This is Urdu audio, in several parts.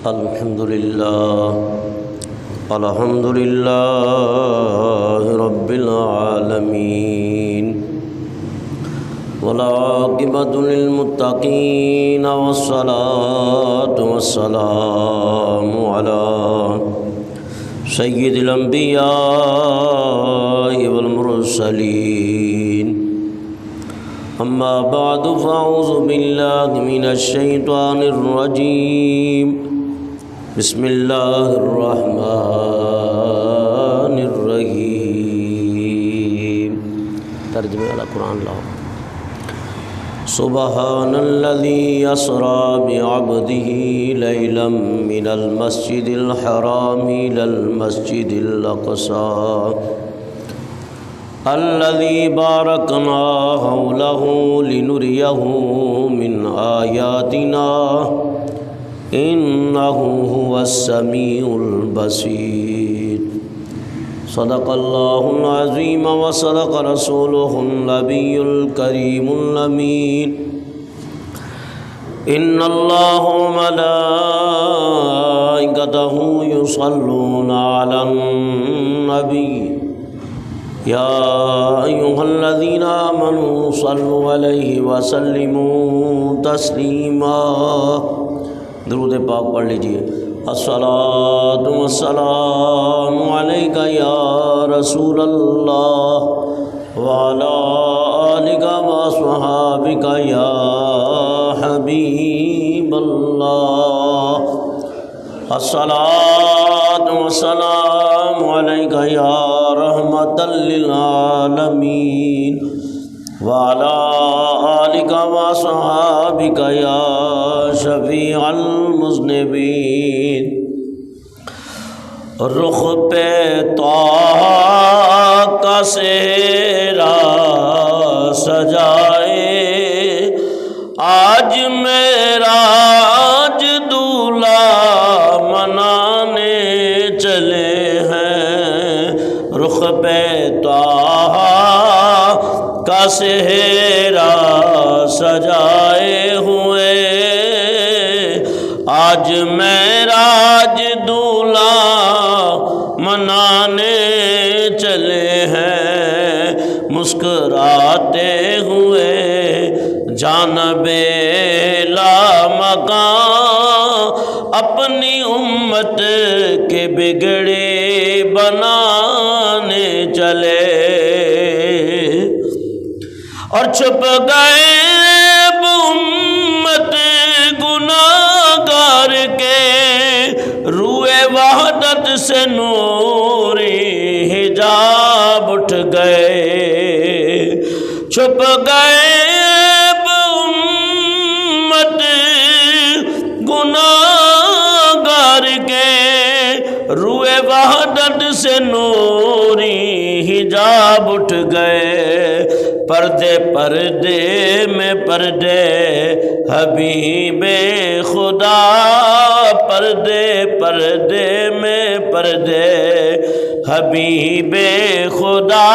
الحمد لله رب العالمين والعاقبة للمتقين والصلاة والسلام على سيد الأنبياء والمرسلين أما بعد فأعوذ بالله من الشيطان الرجيم بسم الله الرحمن الرحيم ترجمة على قرآن الله سبحان الذي أسرى بعبده ليلا من المسجد الحرام إلى المسجد الأقصى الذي باركنا حوله لنريه من آياتنا إنه هو السميع البصير صدق الله العظيم وصدق رسوله النبي الكريم الأمين إن الله وملائكته يصلون على النبي يا أيها الذين آمنوا صلوا عليه وسلموا تسليما درود پاک پڑھ لیجئے الصلاۃ والسلام علیک یا رسول اللہ وعلی آلک واصحابک یا حبیب اللہ الصلاۃ والسلام علیک یا رحمۃ للعالمین وعلی آلک واصحابک یا شفیع المذنبین رخ پہ طه کا سہرا سجائے آج معراج دولہا منانے چلے ہیں رخ پہ طه کا سہرا سجائے ہوئے آج معراج دولہا منانے چلے ہیں مسکراتے ہوئے جانب لامکاں اپنی امت کے بگڑے بنانے چلے اور چھپ گئے امت گناہگار کے روئے وحدت سے نوری حجاب اٹھ گئے چھپ گئے امت گناہگار کے روئے وحدت سے نوری حجاب اٹھ گئے پردے پردے میں پردے حبیب خدا پردے پردے میں پردے حبیب خدا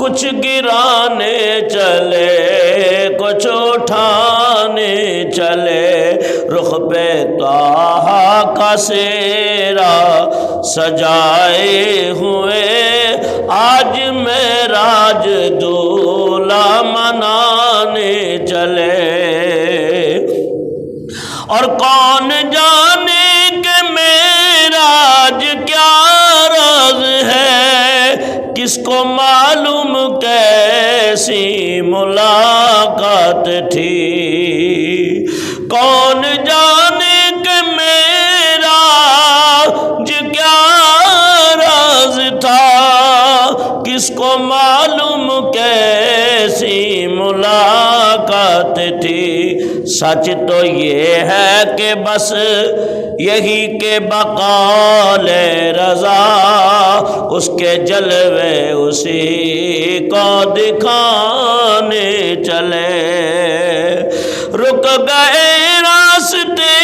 کچھ گرانے چلے کچھ اٹھانے چلے رخ پہ طه کا سہرا سجائے ہوئے آج معراج دولہا منانے چلے اور کون جانے کہ معراج کیا راز ہے کس کو معلوم کیسی ملاقات تھی کون جانے کہ معراج کیا راز تھا کس کو معلوم کیسی ملاقات تھی سچ تو یہ ہے کہ بس یہی کہ بقال رضا اس کے جلوے اسی کو دکھانے چلے رک گئے راستے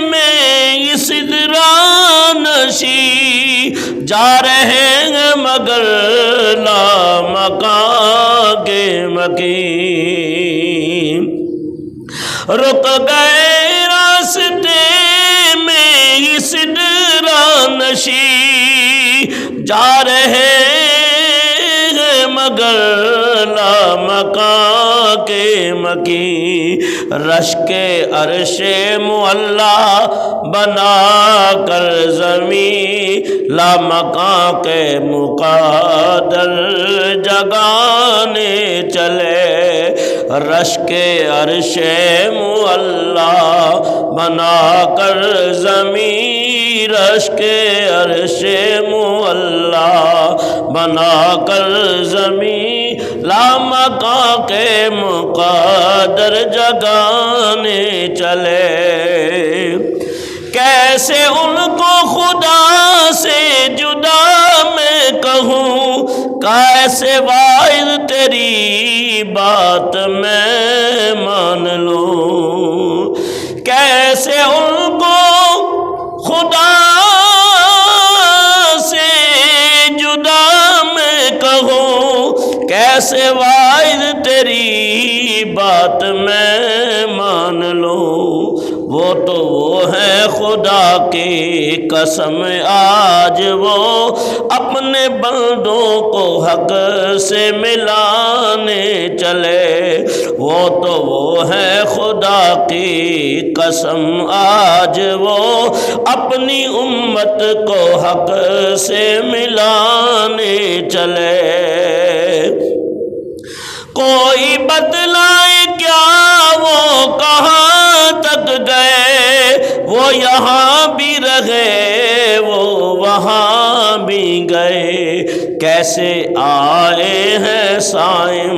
میں اس سدرانشی جا رہے ہیں مگر لامکاں کے مقیم رک گئے راستے میں کی رشک عرش معلا بنا کر زمین لامکاں کے مقدر جگانے چلے رشک عرش معلا بنا کر زمین رشک عرش معلا بنا کر زمین لامکاں کے مقدر جگانے چلے کیسے ان کو خدا سے جدا میں کہوں کیسے واعظ تیری بات میں مان لوں کیسے ان کو خدا سے جدا میں کہوں کیسے واعظ تیری بات میں مان لوں وہ تو وہ ہے خدا کی قسم آج وہ اپنے بندوں کو حق سے ملانے چلے وہ تو وہ ہے خدا کی قسم آج وہ اپنی امت کو حق سے ملانے چلے کوئی بتلائے کیا وہ کہاں تک گئے وہ یہاں بھی رہے وہ وہاں بھی گئے کیسے آئے ہیں صائم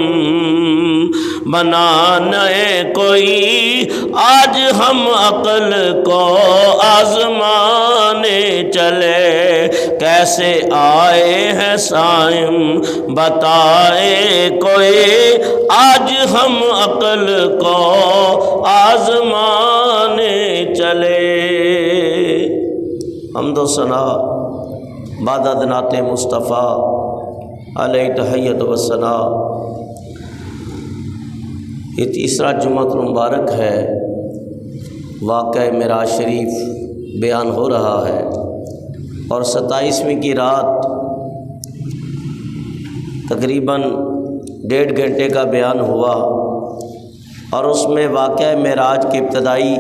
بنانے کوئی آج ہم عقل کو آزمانے چلے کیسے آئے ہیں صائم بتائے کوئی آج ہم عقل کو آزمانے چلے حمد و ثنا بعد نعت مصطفیٰ علیہ تحیت و ثنا یہ تیسرا جمعۃ المبارک ہے واقعہ معراج شریف بیان ہو رہا ہے اور 27ویں کی رات تقریباً 1.5 گھنٹے کا بیان ہوا اور اس میں واقعہ معراج کے ابتدائی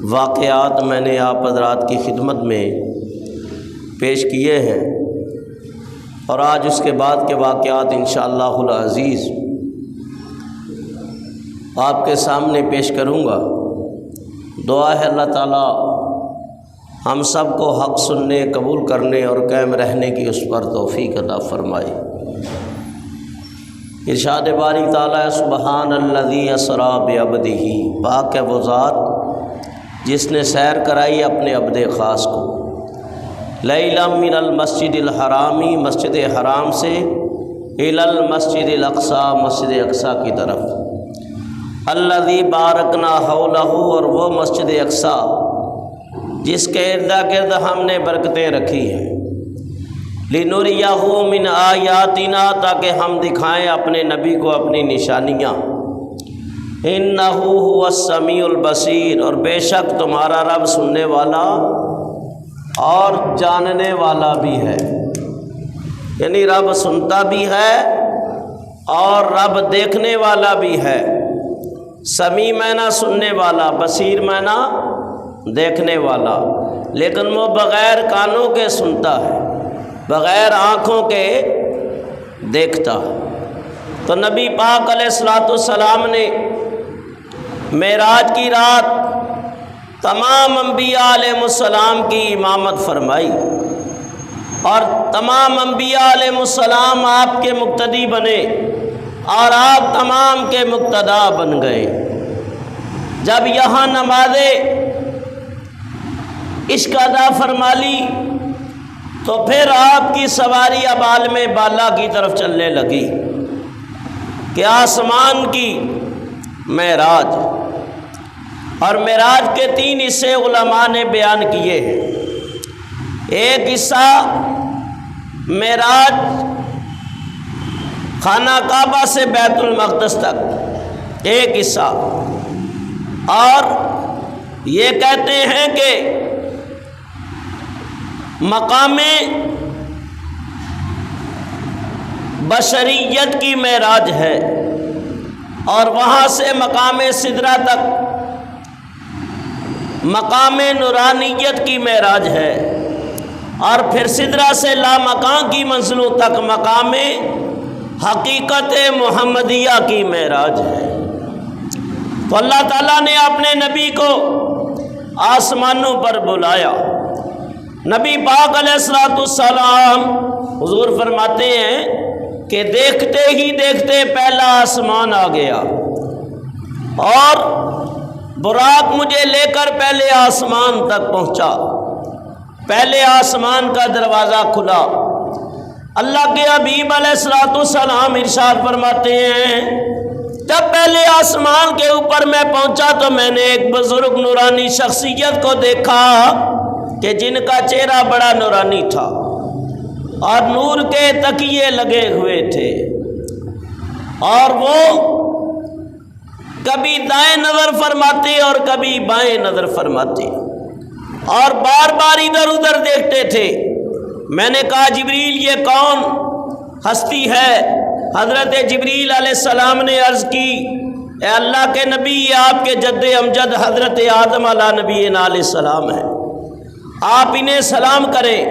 واقعات میں نے آپ حضرات کی خدمت میں پیش کیے ہیں اور آج اس کے بعد کے واقعات انشاءاللہ العزیز آپ کے سامنے پیش کروں گا دعا ہے اللہ تعالیٰ ہم سب کو حق سننے قبول کرنے اور قائم رہنے کی اس پر توفیق عطا فرمائے ارشاد باری تعالیٰ سبحان الذی اسریٰ بعبدہ پاک ہے وہ ذات جس نے سیر کرائی اپنے عبد خاص کو لیلا من المسجد الحرامی مسجد حرام سے الی المسجد الاقصی مسجد اقصی کی طرف الذی بارکنا حولہ اور وہ مسجد اقصی جس کے ارد گرد ہم نے برکتیں رکھی ہیں لنریہ من آیاتنا تاکہ ہم دکھائیں اپنے نبی کو اپنی نشانیاں انہ هو السمیع البصیر اور بے شک تمہارا رب سننے والا اور جاننے والا بھی ہے یعنی رب سنتا بھی ہے اور رب دیکھنے والا بھی ہے سمیع معنی سننے والا بصیر معنی دیکھنے والا لیکن وہ بغیر کانوں کے سنتا ہے بغیر آنکھوں کے دیکھتا تو نبی پاک علیہ الصلوۃ والسلام نے معراج کی رات تمام انبیاء علیہ السلام کی امامت فرمائی اور تمام انبیاء علیہ السلام آپ کے مقتدی بنے اور آپ تمام کے مقتدا بن گئے جب یہاں نماز عشق ادا فرما لی تو پھر آپ کی سواری اب عالم بالا کی طرف چلنے لگی کہ آسمان کی معراج اور معراج کے 3 حصے علماء نے بیان کیے ہیں ایک حصہ معراج خانہ کعبہ سے بیت المقدس تک ایک حصہ اور یہ کہتے ہیں کہ مقام بشریت کی معراج ہے اور وہاں سے مقام سدرہ تک مقام نورانیت کی معراج ہے، اور پھر سدرہ سے لامکان کی منزلوں تک مقام حقیقت محمدیہ کی معراج ہے۔ تو اللہ تعالیٰ نے اپنے نبی کو آسمانوں پر بلایا۔ نبی پاک علیہ الصلوۃ والسلام حضور فرماتے ہیں کہ دیکھتے ہی دیکھتے پہلا آسمان آ گیا، اور براق مجھے لے کر پہلے آسمان تک پہنچا۔ پہلے آسمان کا دروازہ کھلا، اللہ کے حبیب علیہ الصلوۃ والسلام ارشاد فرماتے ہیں جب پہلے آسمان کے اوپر میں پہنچا تو میں نے ایک بزرگ نورانی شخصیت کو دیکھا کہ جن کا چہرہ بڑا نورانی تھا اور نور کے تکیے لگے ہوئے تھے، اور وہ کبھی دائیں نظر فرماتے اور کبھی بائیں نظر فرماتے، اور بار بار ادھر ادھر دیکھتے تھے۔ میں نے کہا جبریل یہ کون ہستی ہے؟ حضرت جبریل علیہ السلام نے عرض کی اے اللہ کے نبی، یہ آپ کے جد امجد حضرت آدم علیہ نبی علیہ السلام ہیں، آپ انہیں سلام کریں۔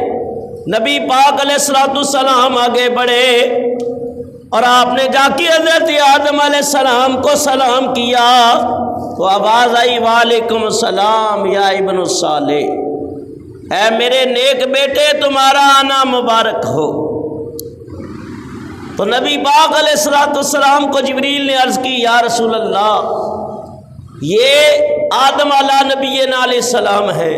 نبی پاک علیہ الصلوۃ والسلام آگے بڑھے اور آپ نے جا کے حضرت آدم علیہ السلام کو سلام کیا تو آواز آئی وعلیکم السلام یا ابن الصالح، اے میرے نیک بیٹے تمہارا آنا مبارک ہو۔ تو نبی پاک علیہ الصلوۃ والسلام کو جبریل نے عرض کی یا رسول اللہ، یہ آدم علیہ نبی علیہ السلام ہے،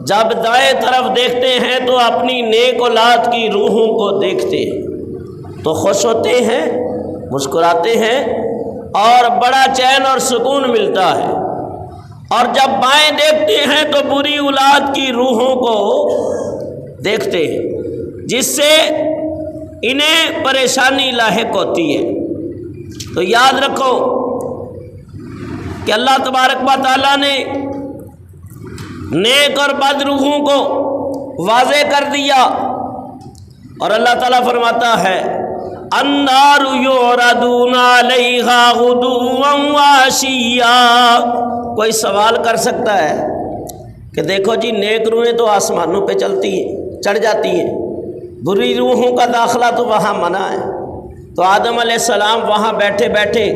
جب دائیں طرف دیکھتے ہیں تو اپنی نیک اولاد کی روحوں کو دیکھتے ہیں تو خوش ہوتے ہیں، مسکراتے ہیں اور بڑا چین اور سکون ملتا ہے، اور جب بائیں دیکھتے ہیں تو بری اولاد کی روحوں کو دیکھتے ہیں جس سے انہیں پریشانی لاحق ہوتی ہے۔ تو یاد رکھو کہ اللہ تبارک و تعالیٰ نے نیک اور بد روحوں کو واضح کر دیا، اور اللہ تعالیٰ فرماتا ہے النار یعرضون علیہا غدوا وعشیا۔ کوئی سوال کر سکتا ہے کہ دیکھو جی نیک روحیں تو آسمانوں پہ چلتی ہیں، چڑھ جاتی ہیں، بری روحوں کا داخلہ تو وہاں منع ہے، تو آدم علیہ السلام وہاں بیٹھے بیٹھے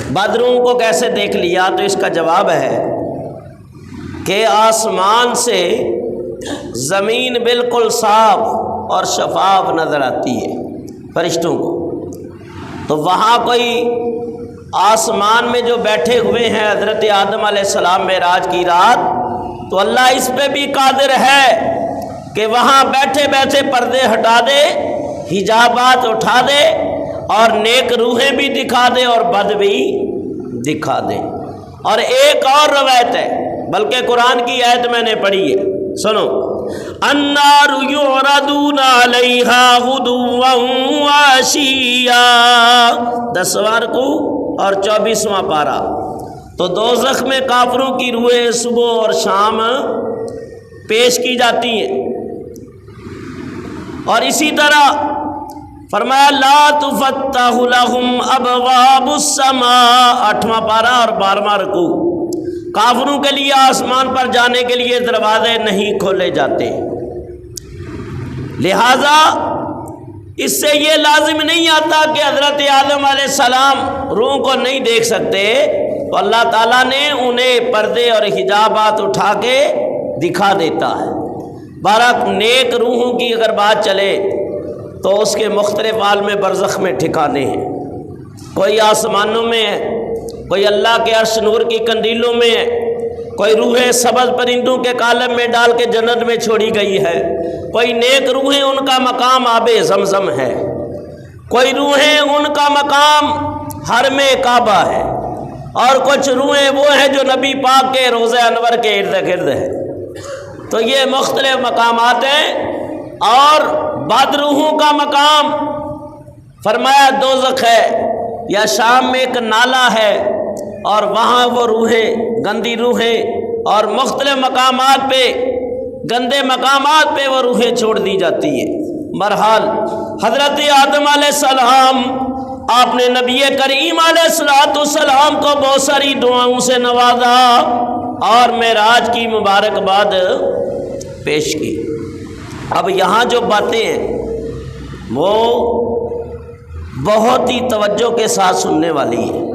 بد روحوں کو کیسے دیکھ لیا؟ تو اس کا جواب ہے کہ آسمان سے زمین بالکل صاف اور شفاف نظر آتی ہے فرشتوں کو، تو وہاں کوئی آسمان میں جو بیٹھے ہوئے ہیں حضرت آدم علیہ السلام معراج کی رات، تو اللہ اس پہ بھی قادر ہے کہ وہاں بیٹھے بیٹھے پردے ہٹا دے، حجابات اٹھا دے، اور نیک روحیں بھی دکھا دے اور بد بھی دکھا دے۔ اور ایک اور روایت ہے، بلکہ قرآن کی آیت میں نے پڑھی ہے، سنو النار یعرضون علیہا غدوا وعشیا، 10واں رکوع اور 24واں پارہ۔ تو دوزخ میں کافروں کی روحیں صبح اور شام پیش کی جاتی ہیں، اور اسی طرح فرمایا لا تفتح لهم ابواب السماء، 8واں پارہ اور 12واں رکوع۔ کافروں کے لیے آسمان پر جانے کے لیے دروازے نہیں کھولے جاتے، لہذا اس سے یہ لازم نہیں آتا کہ حضرت آدم علیہ السلام روح کو نہیں دیکھ سکتے، تو اللہ تعالیٰ نے انہیں پردے اور حجابات اٹھا کے دکھا دیتا ہے۔ بارہ نیک روحوں کی اگر بات چلے تو اس کے مختلف عالم برزخ میں ٹھکانے ہیں، کوئی آسمانوں میں ہے، کوئی اللہ کے عرش نور کی کندیلوں میں ہے، کوئی روحیں سبز پرندوں کے کالم میں ڈال کے جنت میں چھوڑی گئی ہے، کوئی نیک روحیں ان کا مقام آب زمزم ہے، کوئی روحیں ان کا مقام حرم کعبہ ہے، اور کچھ روحیں وہ ہیں جو نبی پاک کے روضہ انور کے ارد گرد ہے۔ تو یہ مختلف مقامات ہیں، اور بد روحوں کا مقام فرمایا دوزخ ہے، یا شام میں ایک نالا ہے، اور وہاں وہ روحیں، گندی روحیں اور مختلف مقامات پہ، گندے مقامات پہ وہ روحیں چھوڑ دی جاتی ہیں۔ بہرحال حضرت آدم علیہ السلام آپ نے نبی کریم علیہ الصلوۃ والسلام کو بہت ساری دعاؤں سے نوازا اور معراج کی مبارکباد پیش کی۔ اب یہاں جو باتیں ہیں وہ بہت ہی توجہ کے ساتھ سننے والی ہیں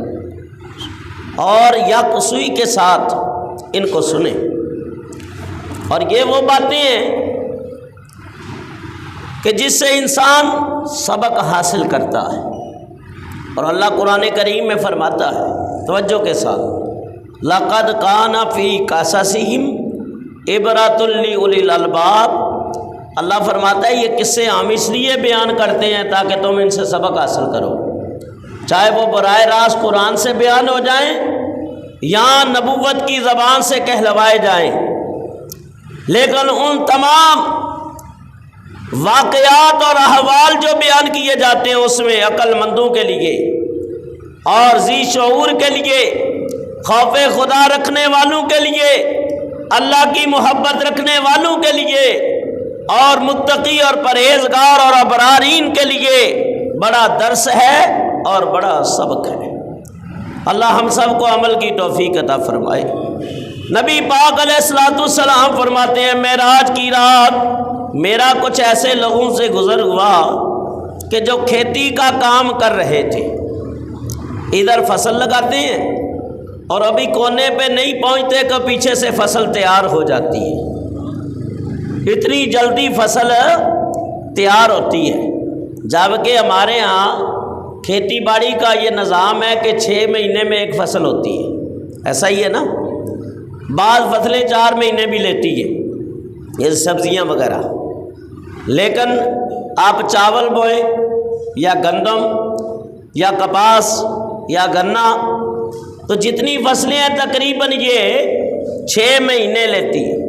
اور یکسوئی کے ساتھ ان کو سنیں، اور یہ وہ باتیں ہیں کہ جس سے انسان سبق حاصل کرتا ہے۔ اور اللہ قرآن کریم میں فرماتا ہے توجہ کے ساتھ، لَقَدْ كَانَ فِي قَصَصِهِمْ عِبْرَةٌ لِّأُولِي الْأَلْبَابِ۔ اللہ فرماتا ہے یہ قصے ہم اس لیے بیان کرتے ہیں تاکہ تم ان سے سبق حاصل کرو، چاہے وہ براہ راست قرآن سے بیان ہو جائیں یا نبوت کی زبان سے کہلوائے جائیں، لیکن ان تمام واقعات اور احوال جو بیان کیے جاتے ہیں اس میں عقل مندوں کے لیے اور ذی شعور کے لیے، خوف خدا رکھنے والوں کے لیے، اللہ کی محبت رکھنے والوں کے لیے اور متقی اور پرہیزگار اور ابرارین کے لیے بڑا درس ہے اور بڑا سبق ہے۔ اللہ ہم سب کو عمل کی توفیق عطا فرمائے۔ نبی پاک علیہ الصلوۃ والسلام فرماتے ہیں معراج کی رات میرا کچھ ایسے لوگوں سے گزر ہوا کہ جو کھیتی کا کام کر رہے تھے، ادھر فصل لگاتے ہیں اور ابھی کونے پہ نہیں پہنچتے کہ پیچھے سے فصل تیار ہو جاتی ہے، اتنی جلدی فصل تیار ہوتی ہے، جبکہ ہمارے ہاں کھیتی باڑی کا یہ نظام ہے کہ 6 مہینے میں ایک فصل ہوتی ہے، ایسا ہی ہے نا، بعض فصلیں 4 مہینے بھی لیتی ہے، یہ سبزیاں وغیرہ، لیکن آپ چاول بوئیں یا گندم یا کپاس یا گنا تو جتنی فصلیں ہیں تقریباً یہ 6 مہینے لیتی ہیں،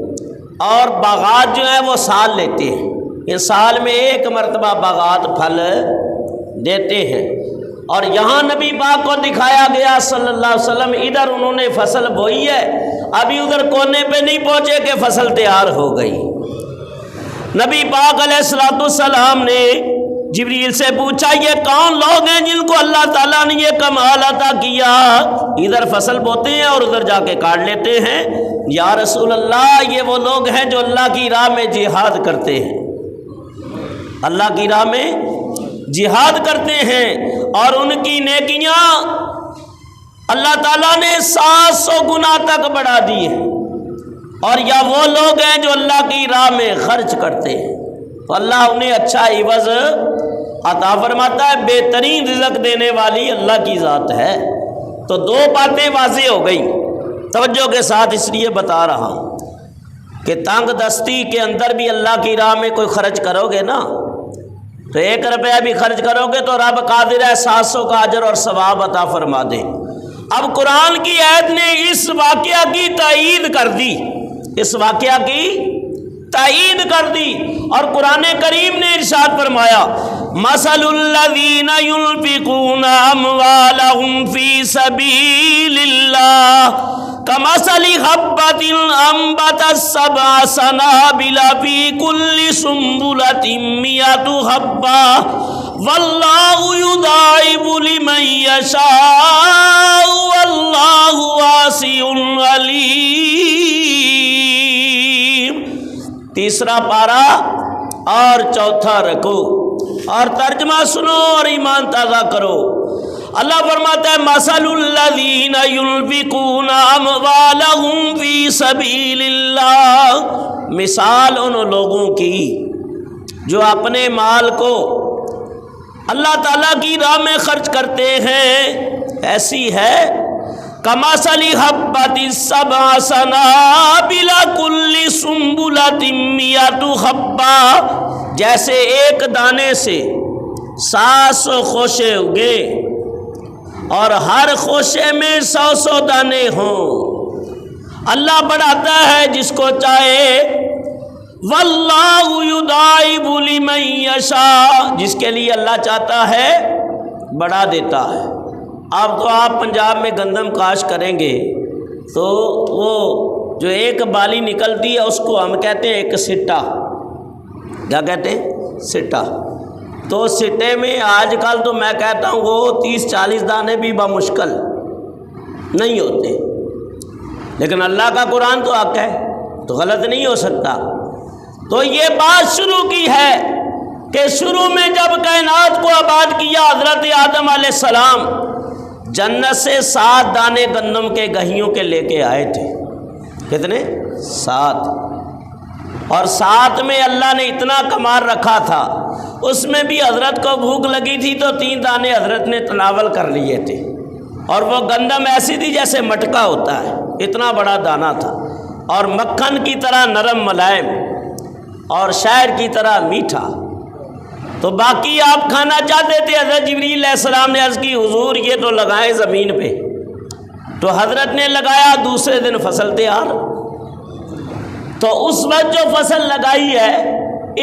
اور باغات جو ہیں وہ سال لیتے ہیں، یہ سال میں ایک مرتبہ باغات پھل دیتے ہیں۔ اور یہاں نبی پاک کو دکھایا گیا صلی اللہ علیہ وسلم، ادھر انہوں نے فصل بوئی ہے، ابھی ادھر کونے پہ نہیں پہنچے کہ فصل تیار ہو گئی۔ نبی پاک علیہ الصلوۃ والسلام نے جبریل سے پوچھا یہ کون لوگ ہیں جن کو اللہ تعالیٰ نے یہ کمال عطا کیا، ادھر فصل بوتے ہیں اور ادھر جا کے کاٹ لیتے ہیں؟ یا رسول اللہ یہ وہ لوگ ہیں جو اللہ کی راہ میں جہاد کرتے ہیں، اللہ کی راہ میں جہاد کرتے ہیں، اور ان کی نیکیاں اللہ تعالیٰ نے 700 گنا تک بڑھا دی ہیں۔ اور یا وہ لوگ ہیں جو اللہ کی راہ میں خرچ کرتے ہیں تو اللہ انہیں اچھا عوض عطا فرماتا ہے، بہترین رزق دینے والی اللہ کی ذات ہے۔ تو 2 باتیں واضح ہو گئی، توجہ کے ساتھ اس لیے بتا رہا ہوں کہ تنگ دستی کے اندر بھی اللہ کی راہ میں کوئی خرچ کرو گے نا تو 1 روپیہ بھی خرچ کرو گے تو رب قادر ہے 700 کا اجر اور ثواب عطا فرما دے۔ اب قرآن کی آیت نے اس واقعہ کی تائید کر دی، اس واقعہ کی تائید کر دی، اور قرآن کریم نے ارشاد فرمایا مثل الذین ينفقون اموالهم فی سبیل اللہ کمثل حبۃ انبتت 7 سنابل فی کل سنبلۃ 100 حبۃ واللہ یضاعف لمن یشاء واللہ واسع علیم۔ تیسرا پارہ اور 4تھا رکوع، اور ترجمہ سنو اور ایمان تازہ کرو۔ اللہ فرماتا ہے مثل الذین ينفقون اموالهم فی سبیل اللہ، مثال ان لوگوں کی جو اپنے مال کو اللہ تعالیٰ کی راہ میں خرچ کرتے ہیں، ایسی ہے کمثل حبۃ 7 سنابل کل سنبلۃ 100 حبۃ، جیسے ایک دانے سے 700 خوشے اگے اور ہر خوشے میں 100 دانے ہوں۔ اللہ بڑھاتا ہے جس کو چاہے، واللہ یضاعف لمن یشاء، جس کے لیے اللہ چاہتا ہے بڑھا دیتا ہے۔ اب تو آپ پنجاب میں گندم کاشت کریں گے تو وہ جو ایک بالی نکلتی ہے اس کو ہم کہتے ہیں ایک سٹا، کیا کہتے ہیں؟ سٹا۔ تو سٹے میں آج کل تو میں کہتا ہوں وہ 30-40 دانے بھی بمشکل نہیں ہوتے، لیکن اللہ کا قرآن تو حق ہے تو غلط نہیں ہو سکتا۔ تو یہ بات شروع کی ہے کہ شروع میں جب کائنات کو آباد کیا حضرت آدم علیہ السلام جنت سے 7 دانے گندم کے گہیوں کے لے کے آئے تھے۔ کتنے؟ 7۔ اور 7 میں اللہ نے اتنا کمال رکھا تھا، اس میں بھی حضرت کو بھوک لگی تھی تو 3 دانے حضرت نے تناول کر لیے تھے، اور وہ گندم ایسی تھی جیسے مٹکا ہوتا ہے، اتنا بڑا دانہ تھا، اور مکھن کی طرح نرم ملائم اور شہد کی طرح میٹھا۔ تو باقی آپ کھانا چاہتے تھے، حضرت جبریل علیہ السلام نے عرض کی حضور یہ تو لگائیں زمین پہ، تو حضرت نے لگایا، دوسرے دن فصل تیار۔ تو اس وقت جو فصل لگائی ہے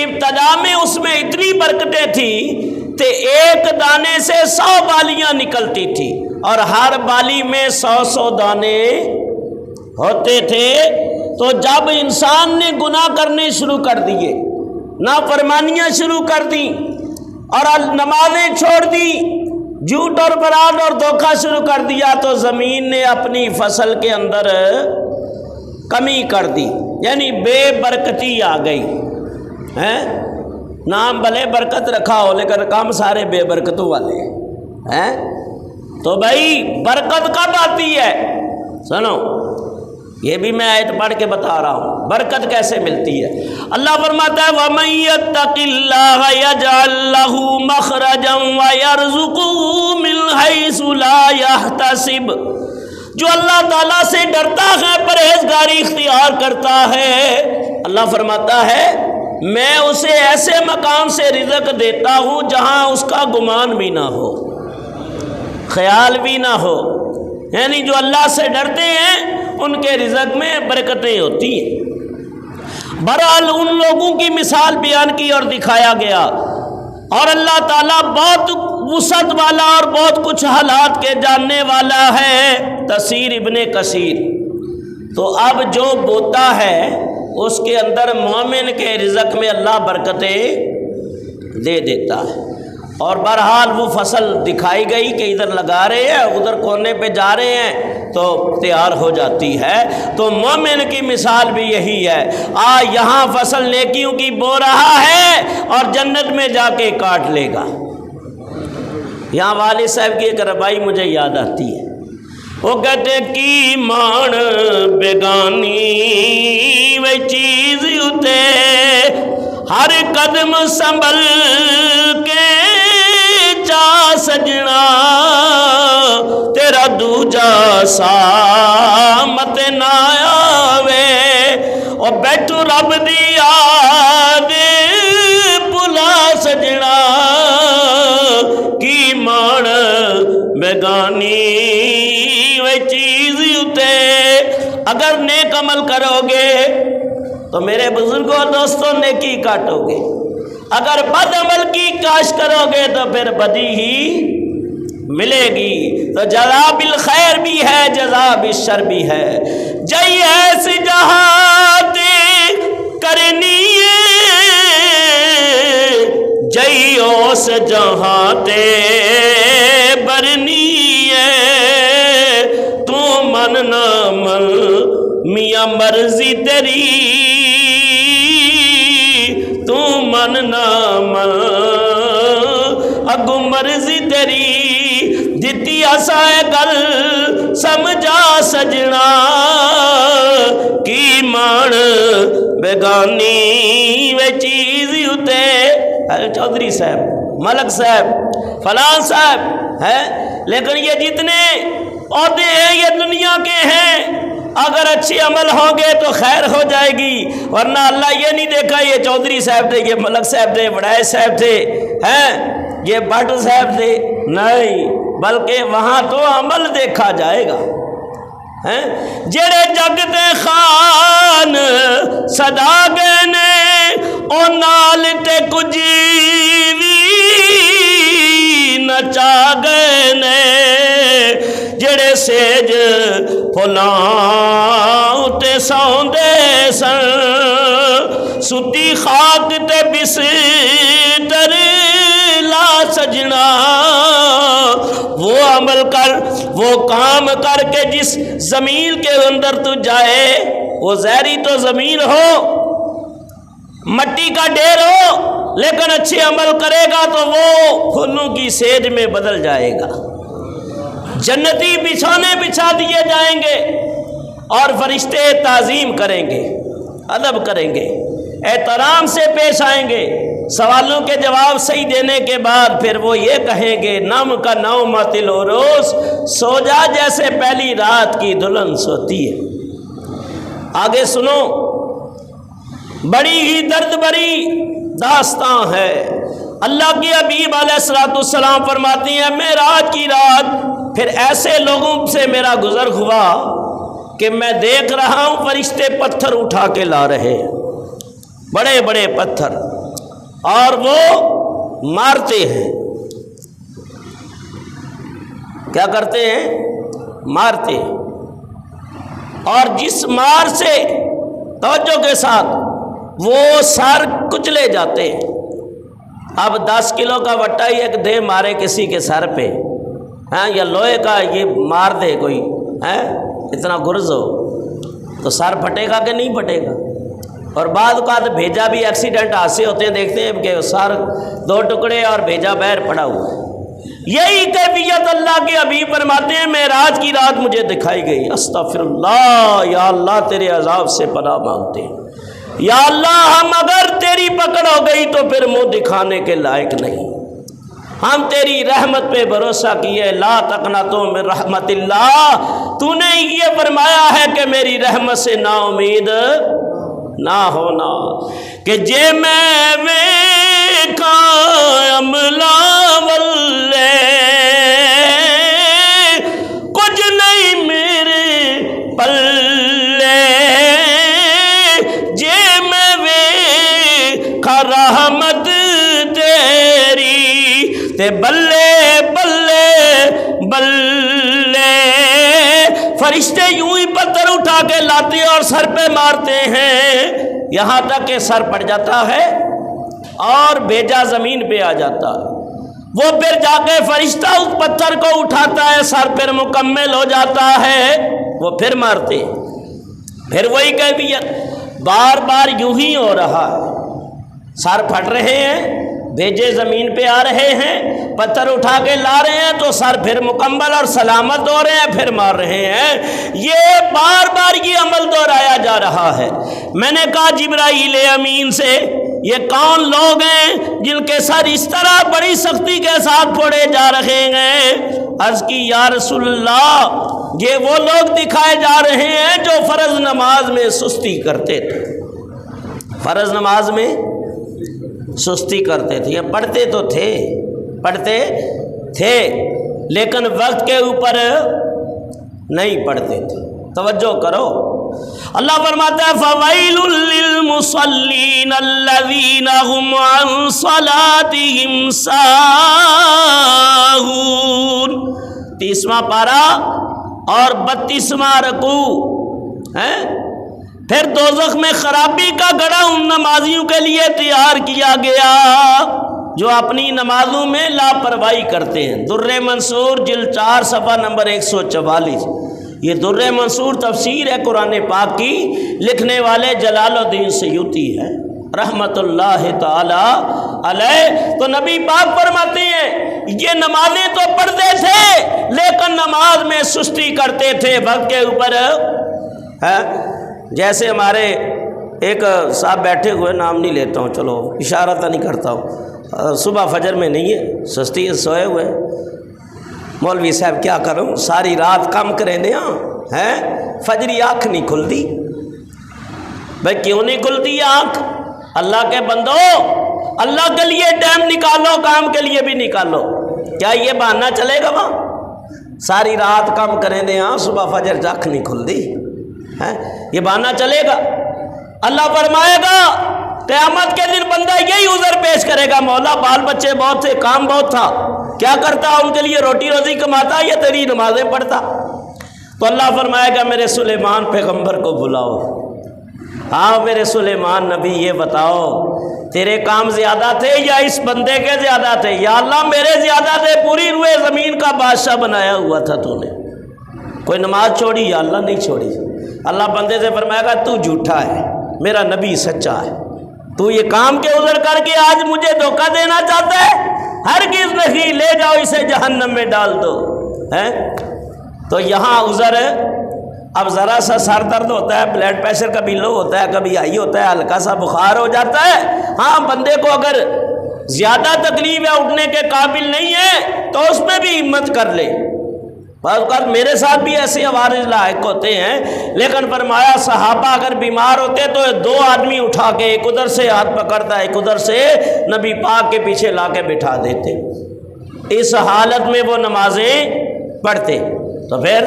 ابتدا میں اس میں اتنی برکتیں تھیں کہ ایک دانے سے 100 بالیاں نکلتی تھی، اور ہر بالی میں 100 دانے ہوتے تھے۔ تو جب انسان نے گناہ کرنے شروع کر دیے، نافرمانیاں شروع کر دیں اور نمازیں چھوڑ دی، جھوٹ اور برات اور دھوکہ شروع کر دیا، تو زمین نے اپنی فصل کے اندر کمی کر دی، یعنی بے برکتی آ گئی ہے۔ نام بھلے برکت رکھا ہو لیکن کام سارے بے برکتوں والے ہیں۔ تو بھائی برکت کب آتی ہے؟ سنو، یہ بھی میں آیت پڑھ کے بتا رہا ہوں برکت کیسے ملتی ہے۔ اللہ فرماتا ہے وَمَن يَتَّقِ اللَّهَ يَجْعَل لَّهُ مَخْرَجًا وَيَرْزُقْهُ مِنْ حَيْثُ لَا يَحْتَسِبُ، جو اللہ تعالیٰ سے ڈرتا ہے، پرہیزگاری اختیار کرتا ہے، اللہ فرماتا ہے میں اسے ایسے مقام سے رزق دیتا ہوں جہاں اس کا گمان بھی نہ ہو، خیال بھی نہ ہو۔ یعنی جو اللہ سے ڈرتے ہیں ان کے رزق میں برکتیں ہوتی ہیں۔ بہرحال ان لوگوں کی مثال بیان کی اور دکھایا گیا، اور اللہ تعالیٰ بہت وسعت والا اور بہت کچھ حالات کے جاننے والا ہے۔ تفسیر ابن کثیر۔ تو اب جو بوتا ہے اس کے اندر مومن کے رزق میں اللہ برکتیں دے دیتا ہے، اور بہرحال وہ فصل دکھائی گئی کہ ادھر لگا رہے ہیں، ادھر کونے پہ جا رہے ہیں تو تیار ہو جاتی ہے۔ تو مومن کی مثال بھی یہی ہے، یہاں فصل نیکیوں کی بو رہا ہے اور جنت میں جا کے کاٹ لے گا۔ یہاں والد صاحب کی ایک ربائی مجھے یاد آتی ہے، وہ کہتے کی مان بیگانی وے چیز اتے ہر قدم سنبھل کے چا سجنا تیرا دوجا سامت نہ آوے، اور بیٹھو رب دی یاد بلا سجنا کی مان بیگانی وے چیز اتے۔ اگر نیک عمل کرو گے تو میرے بزرگوں اور دوستوں نیکی کاٹو گے، اگر بد عمل کی کاش کرو گے تو پھر بدی ہی ملے گی۔ تو جزا بالخیر بھی ہے، جزا بالشر بھی ہے۔ جئی ایس جہاں کرنی جئی اوس جہاں تے برنی تو من نہ من میاں مرضی تیری، تو من نہ من اگو مرضی تیری، دتی اسائے گل سمجھا سجنا کی مان بیگانی وے چیز اتے۔ چودھری صاحب، ملک صاحب، فلاں صاحب ہے، لیکن یہ جتنے عہدے ہیں یہ دنیا کے ہیں، اگر اچھے عمل ہوں گے تو خیر ہو جائے گی، ورنہ اللہ یہ نہیں دیکھا یہ چودھری صاحب تھے، یہ ملک صاحب تھے، بڑائے صاحب تھے، یہ بٹ صاحب تھے، نہیں، بلکہ وہاں تو عمل دیکھا جائے گا۔ جڑے جگ دے خان صدا گئے نے او نال تے کچھ وی نچا گئے نے، جڑے سیج پھلاں تے سوندے سن، ستی خاک تے بستر سجنا وہ عمل کر، وہ کام کر کے جس زمین کے اندر تو جائے وہ زہری تو زمین ہو، مٹی کا ڈھیر ہو، لیکن اچھے عمل کرے گا تو وہ پھولوں کی سیج میں بدل جائے گا، جنتی بچھونے بچھا دیے جائیں گے اور فرشتے تعظیم کریں گے، ادب کریں گے، احترام سے پیش آئیں گے۔ سوالوں کے جواب صحیح دینے کے بعد پھر وہ یہ کہیں گے نم کا نومۃ العروس، سو جا جیسے پہلی رات کی دلہن سوتی ہے۔ آگے سنو، بڑی ہی درد بری داستان ہے۔ اللہ کے حبیب علیہ الصلوۃ والسلام فرماتی ہیں معراج کی رات پھر ایسے لوگوں سے میرا گزر ہوا کہ میں دیکھ رہا ہوں فرشتے پتھر اٹھا کے لا رہے ہیں، بڑے بڑے پتھر، اور وہ مارتے ہیں۔ کیا کرتے ہیں؟ مارتے ہیں، اور جس مار سے توجہ کے ساتھ وہ سر کچلے جاتے ہیں۔ اب 10 کلو کا وٹا ہی ایک دے مارے کسی کے سر پہ، ہاں، یا لوہے کا یہ مار دے کوئی، اتنا گرز ہو تو سر پھٹے گا کہ نہیں پھٹے گا؟ اور بعض اوقات بھیجا بھی ایکسیڈنٹ حادثے ہوتے ہیں، دیکھتے ہیں کہ سر 2 ٹکڑے اور بھیجا باہر پڑا ہوا ہے۔ یہی کیفیت اللہ کے حبیب فرماتے ہیں معراج کی رات مجھے دکھائی گئی، استغفر اللہ، یا اللہ تیرے عذاب سے پناہ مانگتے ہیں، یا اللہ ہم اگر تیری پکڑ ہو گئی تو پھر منہ دکھانے کے لائق نہیں، ہم تیری رحمت پہ بھروسہ کیے، لا تقنطوا من رحمت اللہ، تو نے یہ فرمایا ہے کہ میری رحمت سے نا امید نہ ہونا، کہ جے میں ویکھا عملا والے کچھ نہیں میرے پلے، جے میں ویکھا رحمت تیری تے بلے بلے بلے۔ فرشتے یوں ہی پتھر اٹھا کے لاتے اور سر پہ مارتے ہیں، یہاں تک کہ سر پڑ جاتا ہے اور بھیجا زمین پہ آ جاتا ہے۔ وہ پھر جا کے فرشتہ اس پتھر کو اٹھاتا ہے، سر پھر مکمل ہو جاتا ہے، وہ پھر مارتے ہیں، پھر وہی کیفیت بار بار یوں ہی ہو رہا ہے، سر پھٹ رہے ہیں، بھیجے زمین پہ آ رہے ہیں، پتھر اٹھا کے لا رہے ہیں تو سر پھر مکمل اور سلامت ہو رہے ہیں، پھر مار رہے ہیں، یہ بار بار یہ عمل دہرایا جا رہا ہے۔ میں نے کہا جبرائیل امین سے یہ کون لوگ ہیں جن کے سر اس طرح بڑی سختی کے ساتھ پھوڑے جا رہے ہیں؟ عرض کی یا رسول اللہ یہ وہ لوگ دکھائے جا رہے ہیں جو فرض نماز میں سستی کرتے تھے، فرض نماز میں سستی کرتے تھے، یہ پڑھتے تو تھے، پڑھتے تھے لیکن وقت کے اوپر نہیں پڑھتے تھے۔ توجہ کرو، اللہ فرماتا ہے فَوَيْلٌ لِّلْمُصَلِّينَ الَّذِينَ هُمْ عَن صَلَاتِهِمْ سَاهُونَ، 30واں پارہ اور 32واں رکوع ہے۔ پھر دوزخ میں خرابی کا گڑھا ان نمازیوں کے لیے تیار کیا گیا جو اپنی نمازوں میں لاپرواہی کرتے ہیں۔ در منصور جلد 4 صفحہ نمبر 144، یہ در منصور تفسیر ہے قرآن پاک کی، لکھنے والے جلال الدین سیوطی ہے رحمت اللہ تعالی علیہ۔ تو نبی پاک فرماتے ہیں یہ نمازیں تو پڑھتے تھے لیکن نماز میں سستی کرتے تھے، وقت کے اوپر ہے۔ جیسے ہمارے ایک صاحب بیٹھے ہوئے، نام نہیں لیتا ہوں، چلو اشارہ تو نہیں کرتا ہوں، صبح فجر میں نہیں ہے، سستی سوئے ہوئے، مولوی صاحب کیا کروں ساری رات کام کریں دے ہیں، فجری آنکھ نہیں کھلتی۔ بھائی کیوں نہیں کھلتی آنکھ؟ اللہ کے بندو اللہ کے لیے ٹائم نکالو، کام کے لیے بھی نکالو، کیا یہ بہانہ چلے گا؟ وہاں ساری رات کام کریں دے صبح فجر آنکھ نہیں کھلتی، یہ بہانہ چلے گا؟ اللہ فرمائے گا قیامت کے دن بندہ یہی عذر پیش کرے گا، مولا بال بچے بہت تھے، کام بہت تھا، کیا کرتا ان کے لیے روٹی روزی کماتا یا تیری نمازیں پڑھتا؟ تو اللہ فرمائے گا میرے سلیمان پیغمبر کو بلاؤ، ہاں میرے سلیمان نبی یہ بتاؤ تیرے کام زیادہ تھے یا اس بندے کے زیادہ تھے؟ یا اللہ میرے زیادہ تھے، پوری روئے زمین کا بادشاہ بنایا ہوا تھا تو نے، کوئی نماز چھوڑی؟ یا اللہ نہیں چھوڑی۔ اللہ بندے سے فرمائے گا تو جھوٹا ہے، میرا نبی سچا ہے، تو یہ کام کے عذر کر کے آج مجھے دھوکہ دینا چاہتا ہے؟ ہرگز نہیں، لے جاؤ اسے جہنم میں ڈال دو۔ تو یہاں عذر اب ذرا سا سر درد ہوتا ہے، بلڈ پریشر کبھی لو ہوتا ہے، کبھی ہائی ہوتا ہے، ہلکا سا بخار ہو جاتا ہے، ہاں بندے کو اگر زیادہ تکلیف ہے، اٹھنے کے قابل نہیں ہے، تو اس میں بھی ہمت کر لے۔ بعض اوقات میرے ساتھ بھی ایسے عوارض لاحق ہوتے ہیں، لیکن فرمایا صحابہ اگر بیمار ہوتے تو 2 آدمی اٹھا کے ایک ادھر سے ہاتھ پکڑتا ہے، ایک ادھر سے، نبی پاک کے پیچھے لا کے بٹھا دیتے۔ اس حالت میں وہ نمازیں پڑھتے۔ تو پھر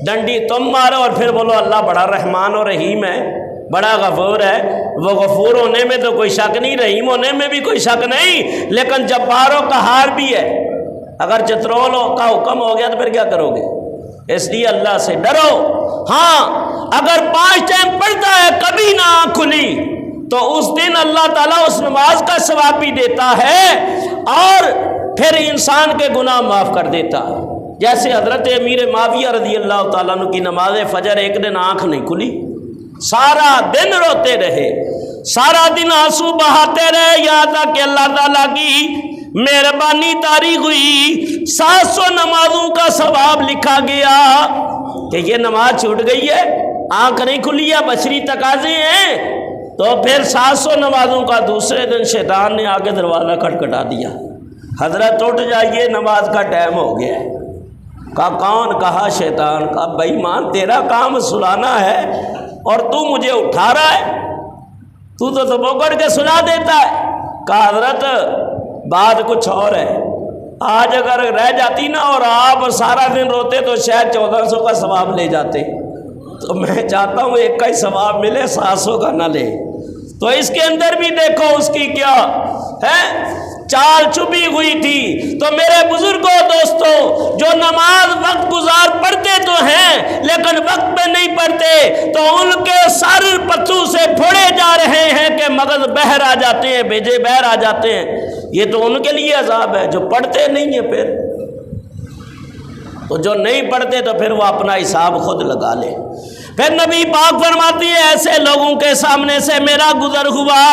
ڈنڈی تم مارو اور پھر بولو اللہ بڑا رحمان و رحیم ہے، بڑا غفور ہے۔ وہ غفور ہونے میں تو کوئی شک نہیں، رحیم ہونے میں بھی کوئی شک نہیں، لیکن جبار و قہار بھی ہے۔ اگر چترول کا حکم ہو گیا تو پھر کیا کرو گے؟ اس لیے اللہ سے ڈرو۔ ہاں اگر 5 ٹائم پڑھتا ہے کبھی نہ آنکھ کھلی تو اس دن اللہ تعالیٰ اس نماز کا ثواب بھی دیتا ہے اور پھر انسان کے گناہ معاف کر دیتا ہے۔ جیسے حضرت امیر معاویہ رضی اللہ تعالیٰ عنہ کی نماز فجر ایک دن آنکھ نہیں کھلی، سارا دن روتے رہے، سارا دن آنسو بہاتے رہے، یہاں تک کہ اللہ تعالیٰ کی مہربانی طاری ہوئی، 700 نمازوں کا ثواب لکھا گیا کہ یہ نماز چھوٹ گئی ہے، آنکھ نہیں کھلی ہے، بشری تقاضے ہیں۔ تو پھر 700 نمازوں کا دوسرے دن شیطان نے آ کے دروازہ کھٹکھٹا دیا، حضرت اٹھ جائیے نماز کا ٹائم ہو گیا ہے۔ کہا کون؟ کہا شیطان۔ کہا بھائی مان تیرا کام سلانا ہے اور تو مجھے اٹھا رہا ہے، تو بوکڑ کے سلا دیتا ہے۔ کہا حضرت بات کچھ اور ہے، آج اگر رہ جاتی نا اور آپ سارا دن روتے تو شاید 1400 کا ثواب لے جاتے، تو میں چاہتا ہوں ایک کا ہی ثواب ملے، 700 کا نہ لے۔ تو اس کے اندر بھی دیکھو اس کی کیا ہے چال چھپی ہوئی تھی۔ تو میرے بزرگوں دوستوں، جو نماز وقت گزار پڑھتے تو ہیں لیکن وقت پہ نہیں پڑھتے، تو ان کے سر پتھروں سے پھوڑے جا رہے ہیں کہ مغز بہر آ جاتے ہیں، بھیجے بہر آ جاتے ہیں۔ یہ تو ان کے لیے عذاب ہے جو پڑھتے نہیں ہیں۔ پھر تو جو نہیں پڑھتے تو پھر وہ اپنا حساب خود لگا لے۔ پھر نبی پاک فرماتی ہے ایسے لوگوں کے سامنے سے میرا گزر ہوا،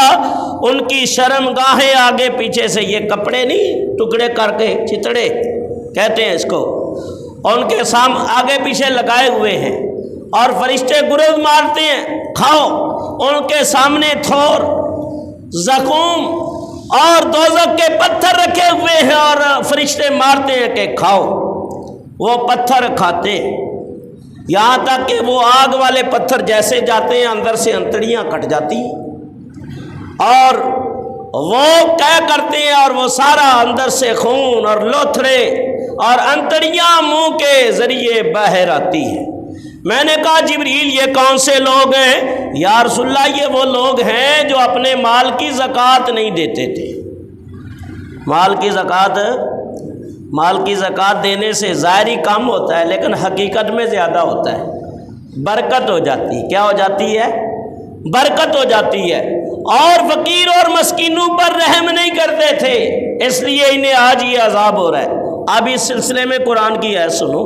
ان کی شرم گاہیں آگے پیچھے سے، یہ کپڑے نہیں ٹکڑے کر کے چتڑے کہتے ہیں اس کو، ان کے سامنے آگے پیچھے لگائے ہوئے ہیں اور فرشتے گرز مارتے ہیں کھاؤ، ان کے سامنے تھور، زخم اور دوزخ کے پتھر رکھے ہوئے ہیں اور فرشتے مارتے ہیں کہ کھاؤ۔ وہ پتھر کھاتے ہیں، یہاں تک کہ وہ آگ والے پتھر جیسے جاتے ہیں اندر سے انتڑیاں کٹ جاتی ہیں، اور وہ کیا کرتے ہیں اور وہ سارا اندر سے خون اور لوتھڑے اور انتڑیاں منہ کے ذریعے باہر آتی ہیں۔ میں نے کہا جبریل یہ کون سے لوگ ہیں؟ یا رسول اللہ یہ وہ لوگ ہیں جو اپنے مال کی زکوٰۃ نہیں دیتے تھے۔ مال کی زکوٰۃ دینے سے ظاہری کم ہوتا ہے لیکن حقیقت میں زیادہ ہوتا ہے، برکت ہو جاتی ہے۔ کیا ہو جاتی ہے؟ برکت ہو جاتی ہے۔ اور فقیر اور مسکینوں پر رحم نہیں کرتے تھے، اس لیے انہیں آج یہ عذاب ہو رہا ہے۔ اب اس سلسلے میں قرآن کی آیت سنو،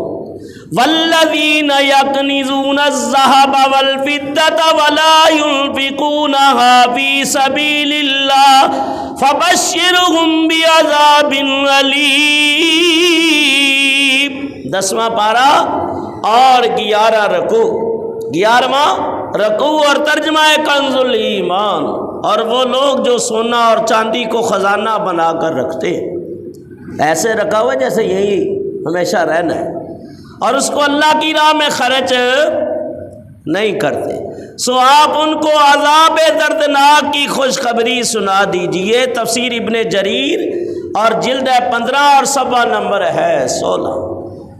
والذین یکنزون الذھب والفضة ولا ينفقونها فی سبیل اللہ فبشرهم بعذاب علیم۔ 10واں پارہ اور 11 رکوع، 11واں رکوع اور ترجمہ کنز الایمان۔ اور وہ لوگ جو سونا اور چاندی کو خزانہ بنا کر رکھتے ہیں، ایسے رکھا ہوا جیسے یہی ہمیشہ رہنا ہے، اور اس کو اللہ کی راہ میں خرچ نہیں کرتے، سو آپ ان کو عذاب دردناک کی خوشخبری سنا دیجئے۔ تفسیر ابن جریر اور جلد 15 اور صفحہ نمبر ہے 16۔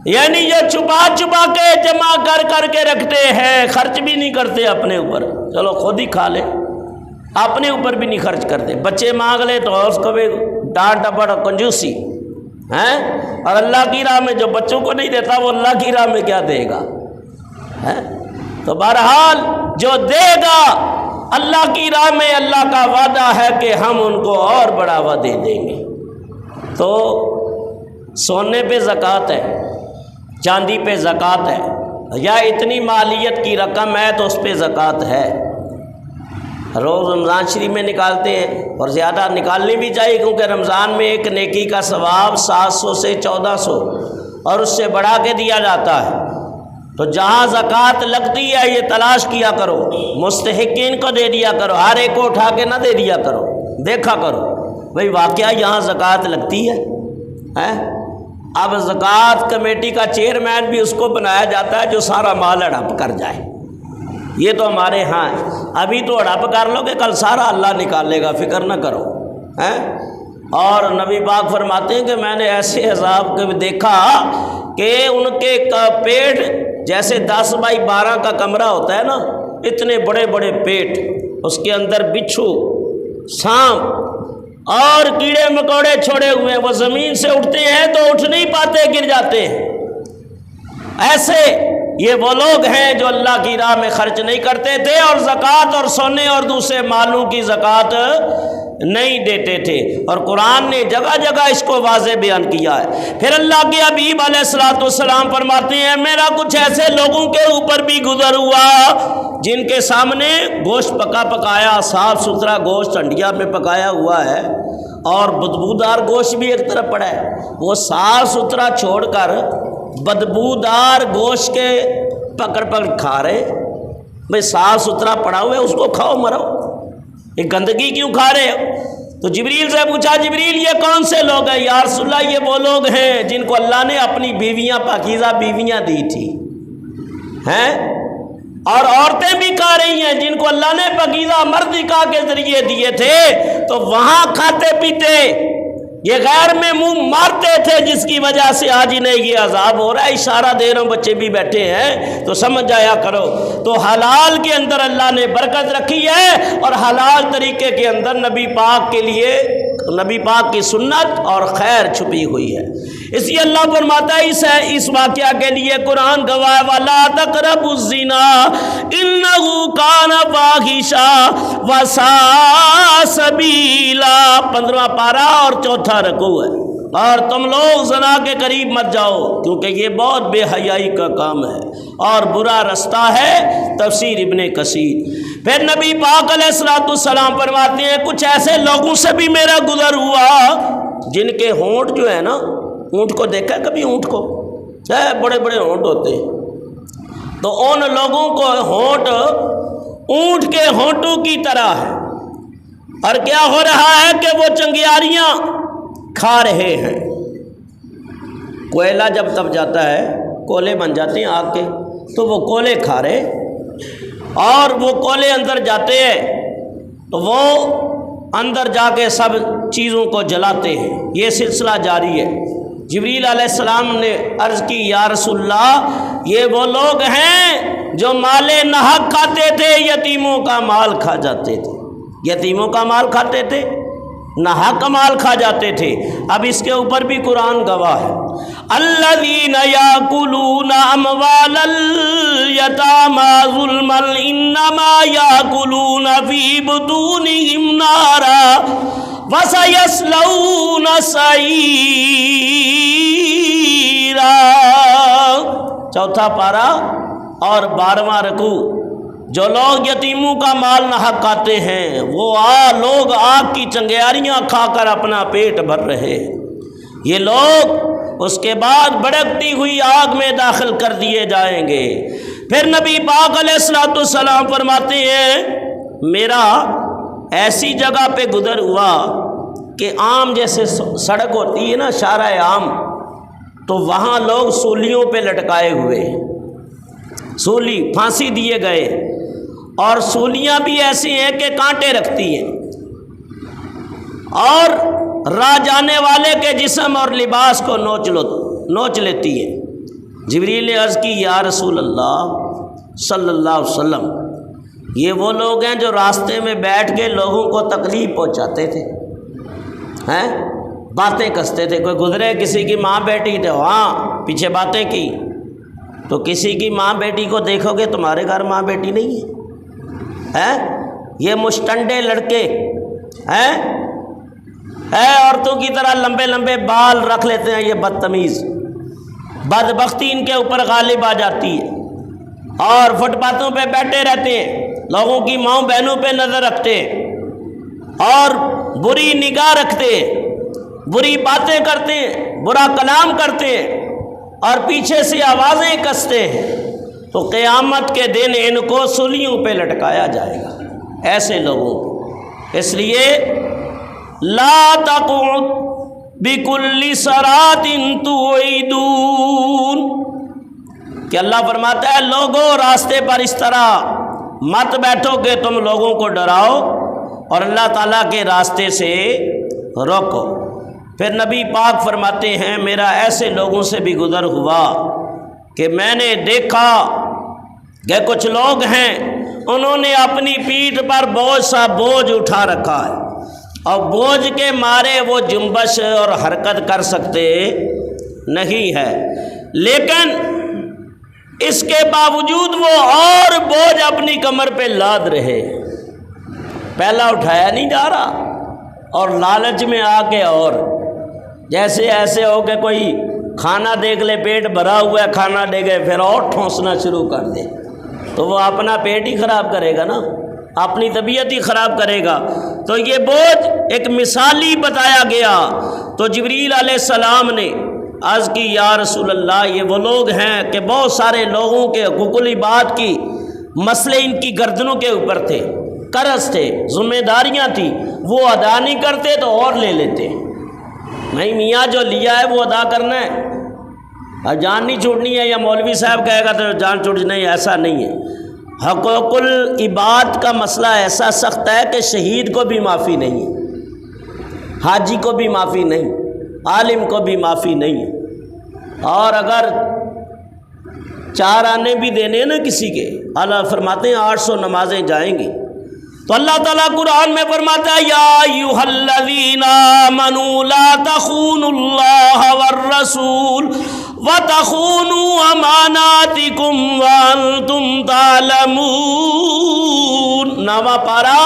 یعنی یہ چھپا چھپا کے جمع کر کر کے رکھتے ہیں، خرچ بھی نہیں کرتے اپنے اوپر، چلو خود ہی کھا لے، اپنے اوپر بھی نہیں خرچ کرتے۔ بچے مانگ لے تو اس کو بھی ڈانٹ ڈپٹ اور کنجوسی ہیں، اور اللہ کی راہ میں جو بچوں کو نہیں دیتا وہ اللہ کی راہ میں کیا دے گا؟ تو بہرحال جو دے گا اللہ کی راہ میں اللہ کا وعدہ ہے کہ ہم ان کو اور بڑھاوا دے دیں گے۔ تو سونے پہ زکوٰۃ ہے، چاندی پہ زکوٰۃ ہے، یا اتنی مالیت کی رقم ہے تو اس پہ زکوٰۃ ہے۔ روز رمضان شریف میں نکالتے ہیں اور زیادہ نکالنی بھی چاہیے، کیونکہ رمضان میں ایک نیکی کا ثواب 700 سے 1400 اور اس سے بڑھا کے دیا جاتا ہے۔ تو جہاں زکوٰۃ لگتی ہے یہ تلاش کیا کرو، مستحقین کو دے دیا کرو، ہر ایک کو اٹھا کے نہ دے دیا کرو، دیکھا کرو بھئی واقعہ یہاں زکوٰۃ لگتی ہے۔ اب زکوٰۃ کمیٹی کا چیئرمین بھی اس کو بنایا جاتا ہے جو سارا مال ہڑپ کر جائے۔ یہ تو ہمارے ہاں ہے، ابھی تو ہڑپ کر لو کہ کل سارا اللہ نکالے گا، فکر نہ کرو۔ اور نبی پاک فرماتے ہیں کہ میں نے ایسے عذاب کو دیکھا کہ ان کے پیٹ جیسے 10 بائی 12 کا کمرہ ہوتا ہے نا، اتنے بڑے بڑے پیٹ، اس کے اندر بچھو، سانپ اور کیڑے مکوڑے چھوڑے ہوئے ہیں، وہ زمین سے اٹھتے ہیں تو اٹھ نہیں پاتے، گر جاتے ہیں۔ ایسے یہ وہ لوگ ہیں جو اللہ کی راہ میں خرچ نہیں کرتے تھے اور زکوٰۃ اور سونے اور دوسرے مالوں کی زکوٰۃ نہیں دیتے تھے، اور قرآن نے جگہ جگہ اس کو واضح بیان کیا ہے۔ پھر اللہ کے حبیب علیہ الصلوۃ والسلام فرماتے ہیں میرا کچھ ایسے لوگوں کے اوپر بھی گزر ہوا جن کے سامنے گوشت پکا پکایا، صاف ستھرا گوشت ہنڈیا میں پکایا ہوا ہے، اور بدبودار گوشت بھی ایک طرف پڑا ہے، وہ صاف ستھرا چھوڑ کر بدبودار گوشت کے پکڑ کھا رہے۔ بھئی صاف ستھرا پڑا ہوا ہے، اس کو کھاؤ مرو، یہ گندگی کیوں کھا رہے ہو؟ تو جبریل سے پوچھا جبریل یہ کون سے لوگ ہیں؟ یا رسول اللہ یہ وہ لوگ ہیں جن کو اللہ نے اپنی بیویاں، پاکیزہ بیویاں دی تھی ہیں، اور عورتیں بھی کھا رہی ہیں جن کو اللہ نے پاکیزہ مرد نکاح کے ذریعے دیے تھے، تو وہاں کھاتے پیتے، یہ غیر میں منہ مارتے تھے، جس کی وجہ سے آج انہیں یہ عذاب ہو رہا ہے۔ اشارہ دے رہا ہوں، بچے بھی بیٹھے ہیں تو سمجھ جایا کرو۔ تو حلال کے اندر اللہ نے برکت رکھی ہے، اور حلال طریقے کے اندر نبی پاک کے لیے، نبی پاک کی سنت اور خیر چھپی ہوئی ہے۔ اس لیے اللہ فرماتا ہے اس واقعہ کے لیے قرآن گواہ وَلَا تَقْرَبُوا الزِّنَا إِنَّهُ كَانَ فَاحِشًا وَسَاءَ سَبِيلًا، 15واں پارہ اور 4تھا رکوع ہے۔ اور تم لوگ زنا کے قریب مت جاؤ کیونکہ یہ بہت بے حیائی کا کام ہے اور برا رستہ ہے۔ تفسیر ابن کثیر۔ پھر نبی پاک علیہ الصلوۃ والسلام فرماتے ہیں کچھ ایسے لوگوں سے بھی میرا گزر ہوا جن کے ہونٹ جو ہے نا، اونٹ کو دیکھا کبھی؟ اونٹ کو بڑے بڑے ہونٹ ہوتے ہیں، تو ان لوگوں کو ہونٹ اونٹ کے ہونٹوں کی طرح ہے، اور کیا ہو رہا ہے کہ وہ چنگیاریاں کھا رہے ہیں۔ کوئلہ جب تپ جاتا ہے، کولے بن جاتے ہیں آگ کے، تو وہ کولے کھا رہے، اور وہ کولے اندر جاتے ہیں تو وہ اندر جا کے سب چیزوں کو جلاتے ہیں۔ یہ سلسلہ جاری ہے۔ جبریل علیہ السلام نے عرض کی یا رسول اللہ یہ وہ لوگ ہیں جو مال ناحق کھاتے تھے، یتیموں کا مال کھا جاتے تھے، یتیموں کا مال کھاتے تھے، ناحق مال کھا جاتے تھے۔ اب اس کے اوپر بھی قرآن گواہ ہے، الذین یاکلون اموال الیتامی ظلما انما یاکلون فی بطونہم نارا وَسَيَصْلَوْنَ سَعِیرًا، 4تھا پارہ اور 12واں رکوع۔ جو لوگ یتیموں کا مال ناحق کھاتے ہیں وہ لوگ آگ کی چنگیاریاں کھا کر اپنا پیٹ بھر رہے، یہ لوگ اس کے بعد بھڑکتی ہوئی آگ میں داخل کر دیے جائیں گے۔ پھر نبی پاک علیہ الصلوۃ والسلام فرماتے ہیں میرا ایسی جگہ پہ گزر ہوا کہ عام جیسے سڑک ہوتی ہے نا، شارع عام، تو وہاں لوگ سولیوں پہ لٹکائے ہوئے، سولی پھانسی دیے گئے، اور سولیاں بھی ایسی ہیں کہ کانٹے رکھتی ہیں، اور راہ جانے والے کے جسم اور لباس کو نوچ لیتی ہے۔ جبریل نے عرض کی یا رسول اللہ صلی اللہ علیہ وسلم یہ وہ لوگ ہیں جو راستے میں بیٹھ کے لوگوں کو تکلیف پہنچاتے تھے، باتیں کستے تھے۔ کوئی گزرے، کسی کی ماں بیٹی تھے، ہاں پیچھے باتیں کی، تو کسی کی ماں بیٹی کو دیکھو گے تمہارے گھر ماں بیٹی نہیں ہے، یہ مشٹنڈے لڑکے ہیں، عورتوں کی طرح لمبے لمبے بال رکھ لیتے ہیں، یہ بدتمیز، بدبختی ان کے اوپر غالب آ جاتی ہے، اور فٹ پاتھوں پہ بیٹھے رہتے ہیں، لوگوں کی ماؤں بہنوں پہ نظر رکھتے ہیں اور بری نگاہ رکھتے ہیں، بری باتیں کرتے ہیں، برا کلام کرتے ہیں اور پیچھے سے آوازیں کستے ہیں، تو قیامت کے دن ان کو سولیوں پہ لٹکایا جائے گا ایسے لوگوں کو۔ اس لیے لا تقعد بکل صراط توعدون، کہ اللہ فرماتا ہے لوگوں راستے پر اس طرح مت بیٹھو کہ تم لوگوں کو ڈراؤ اور اللہ تعالیٰ کے راستے سے روکو۔ پھر نبی پاک فرماتے ہیں میرا ایسے لوگوں سے بھی گزر ہوا کہ میں نے دیکھا کہ کچھ لوگ ہیں انہوں نے اپنی پیٹھ پر بہت سا بوجھ اٹھا رکھا ہے اور بوجھ کے مارے وہ جنبش اور حرکت کر سکتے نہیں ہے، لیکن اس کے باوجود وہ اور بوجھ اپنی کمر پہ لاد رہے، پہلا اٹھایا نہیں جا رہا، اور لالچ میں آ کے اور جیسے ایسے ہو کہ کوئی کھانا دیکھ لے پیٹ بھرا ہوا ہے کھانا دے گئے پھر اور ٹھونسنا شروع کر دے، تو وہ اپنا پیٹ ہی خراب کرے گا نا، اپنی طبیعت ہی خراب کرے گا۔ تو یہ بوجھ ایک مثالی بتایا گیا، تو جبریل علیہ السلام نے عرض کی یا رسول اللہ یہ وہ لوگ ہیں کہ بہت سارے لوگوں کے حقوق العباد کی مسئلے ان کی گردنوں کے اوپر تھے، قرض تھے، ذمہ داریاں تھیں، وہ ادا نہیں کرتے تو اور لے لیتے، نہیں میاں جو لیا ہے وہ ادا کرنا ہے، اور جان نہیں چھوڑنی ہے، یا مولوی صاحب کہے گا تو جان چھوڑ، نہیں ایسا نہیں ہے۔ حقوق العباد کا مسئلہ ایسا سخت ہے کہ شہید کو بھی معافی نہیں ہے، حاجی کو بھی معافی نہیں، عالم کو بھی معافی نہیں ہے، اور اگر 4 آنے بھی دینے ہیں نا کسی کے، اللہ فرماتے ہیں 800 نمازیں جائیں گی، تو اللہ تعالیٰ قرآن میں فرماتا ہے یا ایھا الذین آمنوا لا تخونوا اللہ والرسول وتخونوا اماناتکم وانتم تعلمون، 9واں پارہ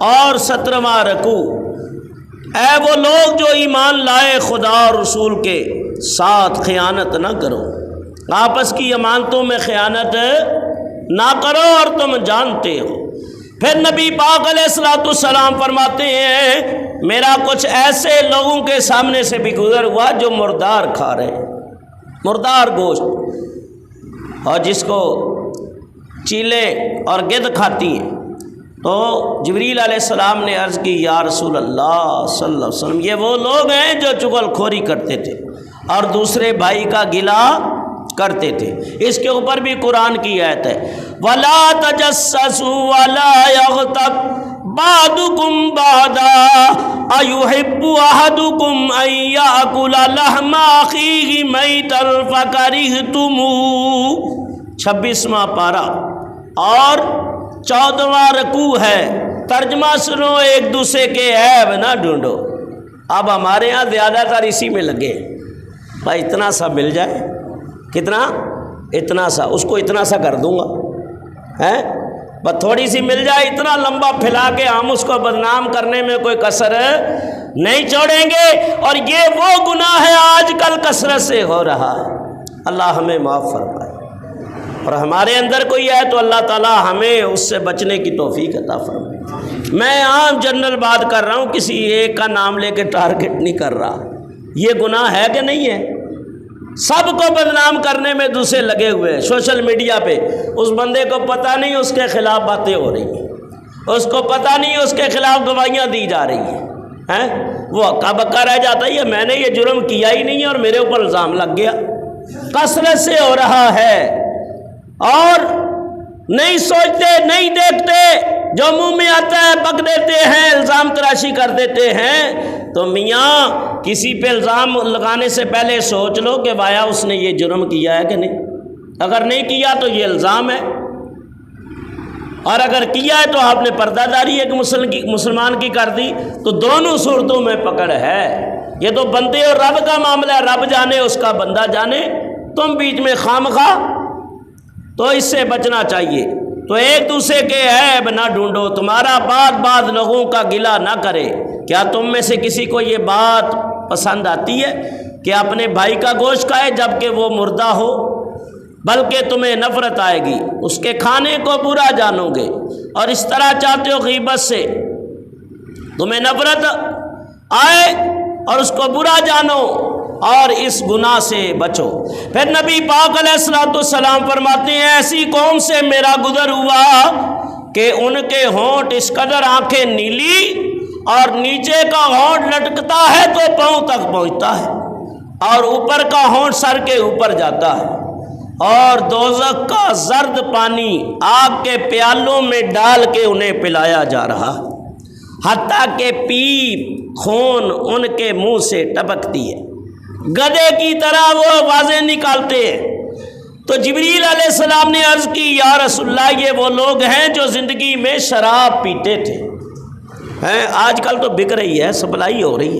اور 17واں رکوع۔ اے وہ لوگ جو ایمان لائے خدا اور رسول کے ساتھ خیانت نہ کرو، آپس کی امانتوں میں خیانت نہ کرو اور تم جانتے ہو۔ پھر نبی پاک علیہ الصلوۃ والسلام فرماتے ہیں میرا کچھ ایسے لوگوں کے سامنے سے بھی گزر ہوا جو مردار کھا رہے ہیں، مردار گوشت، اور جس کو چیلے اور گدھ کھاتی ہیں، تو جبریل علیہ السلام نے عرض کی یا رسول اللہ صلی اللہ علیہ وسلم یہ وہ لوگ ہیں جو چغل خوری کرتے تھے اور دوسرے بھائی کا گلہ کرتے تھے۔ اس کے اوپر بھی قرآن کی آیت ہے وَلَا تَجَسَّسُوا وَلَا يَغْتَبْ بَعْضُكُمْ بَعْضًا أَيُحِبُّ أَحَدُكُمْ أَن يَأْكُلَ لَحْمَ أَخِيهِ مَيْتًا فَكَرِهْتُمُوهُ، 26واں پارہ اور 14واں رکوع ہے۔ ترجمہ سنو، ایک دوسرے کے عیب نہ ڈھونڈو۔ اب ہمارے ہاں زیادہ تر اسی میں لگے، بھائی اتنا سا مل جائے، کتنا؟ اتنا سا، اس کو اتنا سا کر دوں گا، بس تھوڑی سی مل جائے، اتنا لمبا پھیلا کے ہم اس کو بدنام کرنے میں کوئی کسر نہیں چھوڑیں گے، اور یہ وہ گناہ ہے آج کل کثرت سے ہو رہا ہے۔ اللہ ہمیں معاف فرمائے، اور ہمارے اندر کوئی ہے تو اللہ تعالیٰ ہمیں اس سے بچنے کی توفیق عطا فرمائے۔ میں عام جنرل بات کر رہا ہوں، کسی ایک کا نام لے کے ٹارگٹ نہیں کر رہا۔ یہ گناہ ہے کہ نہیں ہے؟ سب کو بدنام کرنے میں دوسرے لگے ہوئے ہیں سوشل میڈیا پہ، اس بندے کو پتہ نہیں اس کے خلاف باتیں ہو رہی ہیں، اس کو پتہ نہیں اس کے خلاف گواہیاں دی جا رہی ہیں، وہ ہکا بکا رہ جاتا ہے میں نے یہ جرم کیا ہی نہیں ہے اور میرے اوپر الزام لگ گیا۔ کثرت سے ہو رہا ہے، اور نہیں سوچتے نہیں دیکھتے، جو منہ میں آتا ہے بک دیتے ہیں، الزام تراشی کر دیتے ہیں۔ تو میاں کسی پہ الزام لگانے سے پہلے سوچ لو کہ وایا اس نے یہ جرم کیا ہے کہ نہیں، اگر نہیں کیا تو یہ الزام ہے، اور اگر کیا ہے تو آپ نے پردہ داری ایک مسلمان کی کر دی، تو دونوں صورتوں میں پکڑ ہے۔ یہ تو بندے اور رب کا معاملہ ہے، رب جانے اس کا بندہ جانے، تم بیچ میں خام خواہ، تو اس سے بچنا چاہیے۔ تو ایک دوسرے کے عیب نہ ڈھونڈو، تمہارا بعض لوگوں کا گلہ نہ کرے۔ کیا تم میں سے کسی کو یہ بات پسند آتی ہے کہ اپنے بھائی کا گوشت کھائے جب کہ وہ مردہ ہو؟ بلکہ تمہیں نفرت آئے گی، اس کے کھانے کو برا جانو گے، اور اس طرح چاہتے ہو غیبت سے تمہیں نفرت آئے اور اس کو برا جانو اور اس گناہ سے بچو۔ پھر نبی پاک علیہ الصلوۃ والسلام فرماتے ہیں ایسی قوم سے میرا گزر ہوا کہ ان کے ہونٹ اس قدر آنکھیں نیلی اور نیچے کا ہونٹ لٹکتا ہے تو پاؤں تک پہنچتا ہے، اور اوپر کا ہونٹ سر کے اوپر جاتا ہے، اور دوزخ کا زرد پانی آگ کے پیالوں میں ڈال کے انہیں پلایا جا رہا، حتیٰ کہ پیپ خون ان کے منہ سے ٹپکتی ہے، گدھے کی طرح وہ آوازیں نکالتے ہیں۔ تو جبریل علیہ السلام نے عرض کی یا رسول اللہ یہ وہ لوگ ہیں جو زندگی میں شراب پیتے تھے، آج کل تو بک رہی ہے، سپلائی ہو رہی ہے،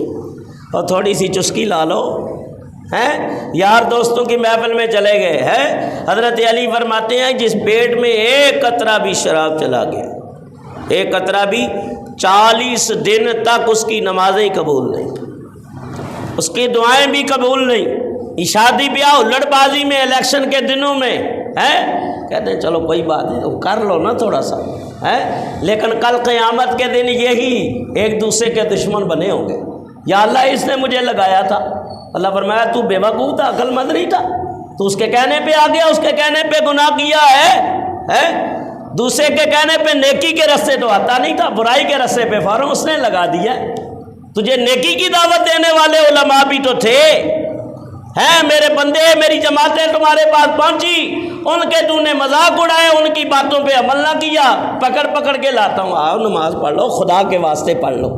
اور تھوڑی سی چسکی لا لو، یار دوستوں کی محفل میں چلے گئے ہیں، حضرت علی فرماتے ہیں جس پیٹ میں ایک قطرہ بھی شراب چلا گیا، ایک قطرہ بھی، 40 دن تک اس کی نمازیں قبول نہیں، اس کی دعائیں بھی قبول نہیں، شادی بیاہ لڑ بازی میں الیکشن کے دنوں میں کہتے ہیں چلو کوئی بات نہیں کر لو نا تھوڑا سا، لیکن کل قیامت کے دن یہی ایک دوسرے کے دشمن بنے ہوں گے، یا اللہ اس نے مجھے لگایا تھا، اللہ فرمایا تو بے وقوف تھا، عقل مند نہیں تھا، تو اس کے کہنے پہ آ گیا، اس کے کہنے پہ گناہ کیا ہے، دوسرے کے کہنے پہ نیکی کے رستے تو آتا نہیں تھا، برائی کے رستے پہ فوراً اس نے لگا دیا۔ تجھے نیکی کی دعوت دینے والے علماء بھی تو تھے، میرے بندے میری جماعتیں تمہارے پاس پہنچی، ان کے تو نے مذاق اڑائے، ان کی باتوں پہ عمل نہ کیا، پکڑ کے لاتا ہوں، آؤ نماز پڑھ لو، خدا کے واسطے پڑھ لو،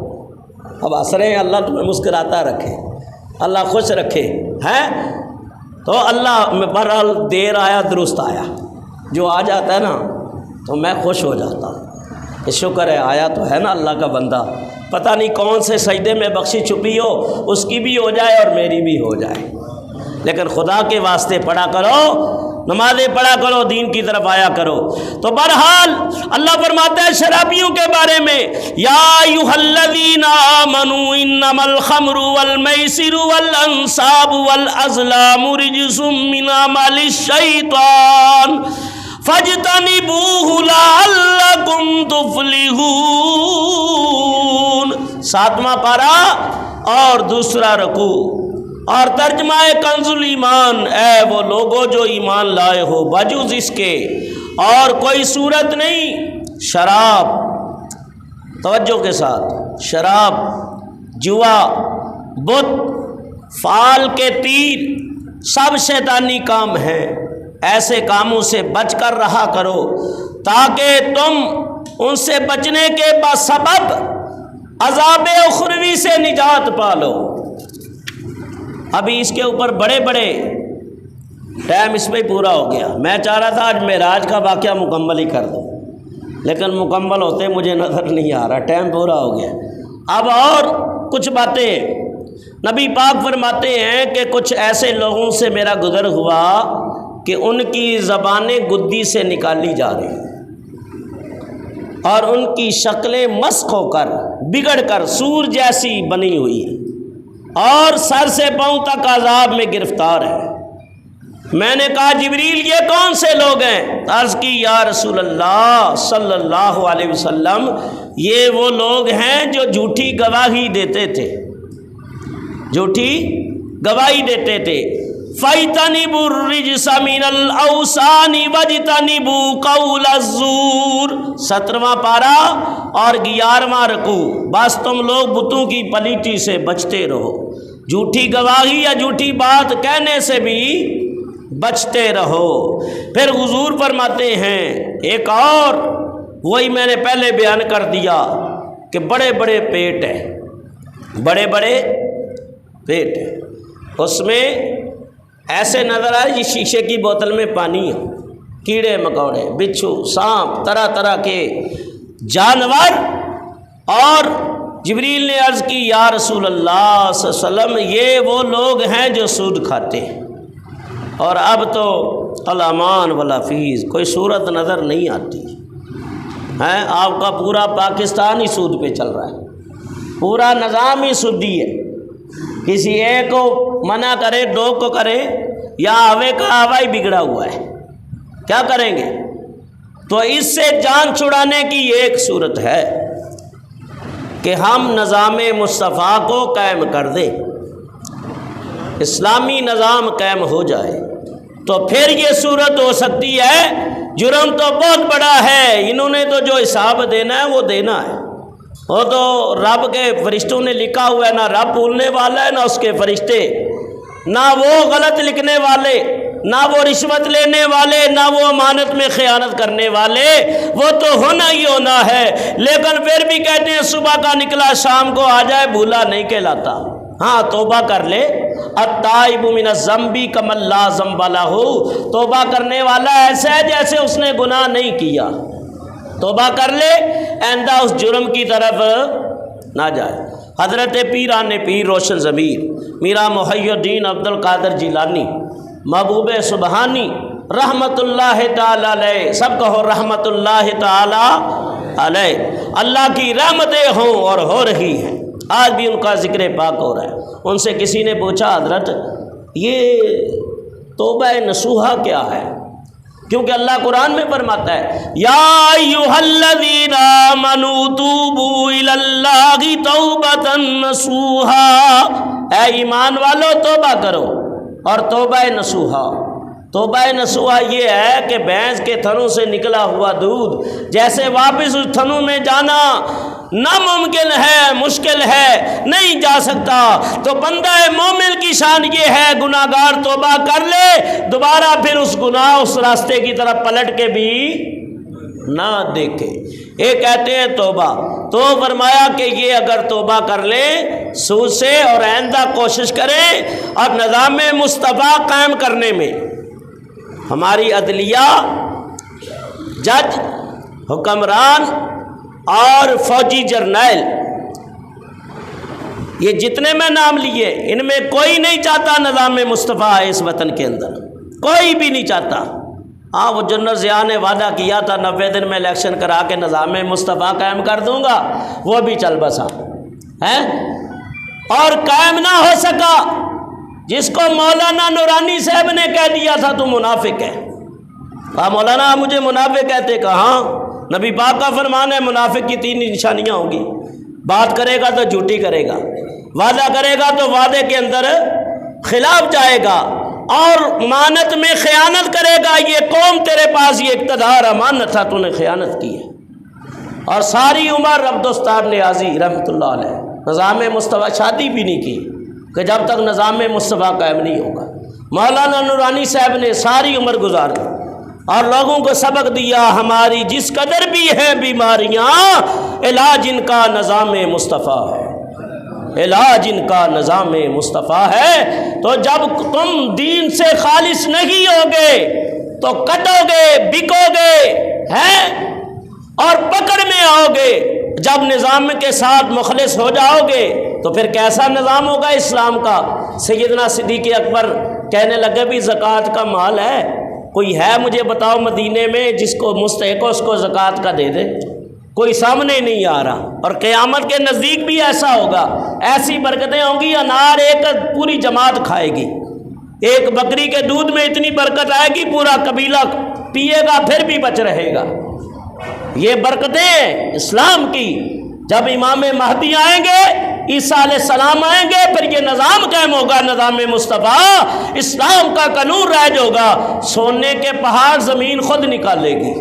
اب اثر ہیں، اللہ تمہیں مسکراتا رکھے، اللہ خوش رکھے، تو اللہ میں بہرحال دیر آیا درست آیا، جو آ جاتا ہے نا تو میں خوش ہو جاتا ہوں کہ شکر ہے آیا تو ہے نا اللہ کا بندہ، پتہ نہیں کون سے سجدے میں بخشی چھپی ہو، اس کی بھی ہو جائے اور میری بھی ہو جائے، لیکن خدا کے واسطے پڑھا کرو، نمازیں پڑھا کرو، دین کی طرف آیا کرو۔ تو بہرحال اللہ فرماتا ہے شرابیوں کے بارے میں یا ایھا الذین آمنوا انما الخمر والمیسر والانصاب والازلام رجس من عمل الشیطان فاجتنبوہ لعلکم تفلحون۔ 7واں پارہ اور دوسرا رکوع اور ترجمہ کنز الایمان، اے وہ لوگوں جو ایمان لائے ہو بجز اس کے اور کوئی صورت نہیں شراب، توجہ کے ساتھ، شراب، جوا، بت، فال کے تیر، سب شیطانی کام ہیں، ایسے کاموں سے بچ کر رہا کرو تاکہ تم ان سے بچنے کے بسبب عذاب اخروی سے نجات پالو۔ ابھی اس کے اوپر بڑے ٹائم اس میں پورا ہو گیا، میں چاہ رہا تھا آج معراج کا واقعہ مکمل ہی کر دوں، لیکن مکمل ہوتے مجھے نظر نہیں آ رہا، ٹائم پورا ہو گیا۔ اب اور کچھ باتیں نبی پاک فرماتے ہیں کہ کچھ ایسے لوگوں سے میرا گزر ہوا کہ ان کی زبانیں گدی سے نکالی جا رہی اور ان کی شکلیں مسخ ہو کر بگڑ کر سور جیسی بنی ہوئی اور سر سے پاؤں تک عذاب میں گرفتار ہے۔ میں نے کہا جبریل یہ کون سے لوگ ہیں؟ عرض کی یا رسول اللہ صلی اللہ علیہ وسلم یہ وہ لوگ ہیں جو جھوٹی گواہی دیتے تھے، جھوٹی گواہی دیتے تھے۔ فَاجْتَنِبُوا الرِّجْسَ مِنَ الْأَوْثَانِ وَاجْتَنِبُوا قَوْلَ الزُّورِ۔ 17واں پارہ اور 11واں رکوع، بس تم لوگ بتوں کی پلیتی سے بچتے رہو، جھوٹی گواہی یا جھوٹی بات کہنے سے بھی بچتے رہو۔ پھر حضور فرماتے ہیں ایک اور، وہی میں نے پہلے بیان کر دیا کہ بڑے پیٹ ہیں، بڑے پیٹ ہیں، اس میں ایسے نظر آئے جس شیشے کی بوتل میں پانی ہے، کیڑے مکوڑے، بچھو، سانپ، طرح کے جانور۔ اور جبریل نے عرض کی یا رسول اللہ صلی اللہ علیہ وسلم یہ وہ لوگ ہیں جو سود کھاتے ہیں، اور اب تو الامان والا فیض کوئی صورت نظر نہیں آتی۔ ہیں؟ آپ کا پورا پاکستان ہی سود پہ چل رہا ہے، پورا نظام ہی سودی ہے۔ کسی ایک کو منع کرے، دو کو کرے، یا ہوے کا ہوا ہی بگڑا ہوا ہے، کیا کریں گے؟ تو اس سے جان چھڑانے کی ایک صورت ہے کہ ہم نظام مصطفیٰ کو قائم کر دیں، اسلامی نظام قائم ہو جائے، تو پھر یہ صورت ہو سکتی ہے۔ جرم تو بہت بڑا ہے، انہوں نے تو جو حساب دینا ہے وہ دینا ہے، وہ تو رب کے فرشتوں نے لکھا ہوا ہے، نہ رب بھولنے والا ہے نہ اس کے فرشتے، نہ وہ غلط لکھنے والے، نہ وہ رشوت لینے والے، نہ وہ امانت میں خیانت کرنے والے، وہ تو ہونا ہی ہونا ہے۔ لیکن پھر بھی کہتے ہیں صبح کا نکلا شام کو آ جائے، بھولا نہیں کہلاتا۔ ہاں توبہ کر لے، التائب من الذنب کمن لا ذنب لہ، توبہ کرنے والا ایسا ہے جیسے اس نے گناہ نہیں کیا، توبہ کر لے، آئندہ اس جرم کی طرف نہ جائے۔ حضرت پیران پیر روشن ضمیر میرا محی الدین عبد القادر جیلانی محبوب سبحانی رحمت اللہ تعالی علیہ، سب کہو رحمت اللہ تعالی علیہ، اللہ کی رحمتیں ہوں اور ہو رہی ہیں، آج بھی ان کا ذکر پاک ہو رہا ہے۔ ان سے کسی نے پوچھا حضرت یہ توبہ نصوحہ کیا ہے؟ کیونکہ اللہ قرآن میں فرماتا ہے یا ایھا الذین آمنوا توبوا الی اللہ توبۃ نصوحا، اے ایمان والو توبہ کرو، اور توبہ نصوحا، توبہ نصوحا یہ ہے کہ بھینس کے تھنوں سے نکلا ہوا دودھ جیسے واپس اس تھنوں میں جانا ناممکن ہے، مشکل ہے، نہیں جا سکتا، تو بندہ مومن کی شان یہ ہے گناہگار توبہ کر لے، دوبارہ پھر اس گناہ اس راستے کی طرف پلٹ کے بھی نہ دیکھے، یہ کہتے ہیں توبہ۔ تو فرمایا کہ یہ اگر توبہ کر لیں سود سے اور آئندہ کوشش کریں اور نظام مصطفیٰ قائم کرنے میں، ہماری عدلیہ، جج، حکمران اور فوجی جرنیل، یہ جتنے میں نام لیے ان میں کوئی نہیں چاہتا نظام مصطفیٰ ہے اس وطن کے اندر، کوئی بھی نہیں چاہتا۔ ہاں وہ جنرل ضیاء نے وعدہ کیا تھا 90 دن میں الیکشن کرا کے نظام مصطفیٰ قائم کر دوں گا، وہ بھی چل بسا ہے اور قائم نہ ہو سکا۔ جس کو مولانا نورانی صاحب نے کہہ دیا تھا تو منافق ہے، کہا مولانا مجھے منافق کہتے، کہا نبی پاک کا فرمان ہے منافق کی 3 نشانیاں ہوں گی، بات کرے گا تو جھوٹی کرے گا، وعدہ کرے گا تو وعدے کے اندر خلاف جائے گا، اور امانت میں خیانت کرے گا۔ یہ قوم تیرے پاس یہ اقتدار امانت تھا، تو نے خیانت کی ہے۔ اور ساری عمر عبدالستار نیازی رحمۃ اللہ علیہ نظام مصطفیٰ شادی بھی نہیں کی کہ جب تک نظام مصطفیٰ قائم نہیں ہوگا۔ مولانا نورانی صاحب نے ساری عمر گزار دی اور لوگوں کو سبق دیا، ہماری جس قدر بھی ہیں بیماریاں علاج ان کا نظام مصطفیٰ ہے، علاج ان کا نظام مصطفیٰ ہے۔ تو جب تم دین سے خالص نہیں ہوگے تو کٹو گے، بکو گے ہیں اور پکڑ میں آؤ گے۔ جب نظام کے ساتھ مخلص ہو جاؤ گے تو پھر کیسا نظام ہوگا اسلام کا؟ سیدنا صدیق اکبر کہنے لگے بھی زکوٰۃ کا مال ہے، کوئی ہے مجھے بتاؤ مدینے میں جس کو مستحق ہو اس کو زکوٰۃ کا دے دے؟ کوئی سامنے نہیں آ رہا۔ اور قیامت کے نزدیک بھی ایسا ہوگا، ایسی برکتیں ہوں گی، انار ایک پوری جماعت کھائے گی، ایک بکری کے دودھ میں اتنی برکت آئے گی پورا قبیلہ پیے گا پھر بھی بچ رہے گا۔ یہ برکتیں اسلام کی، جب امام مہدی آئیں گے، عیسیٰ علیہ السلام آئیں گے، پھر یہ نظام قائم ہوگا، نظام مصطفیٰ، اسلام کا قانون راج ہوگا، سونے کے پہاڑ زمین خود نکالے گی۔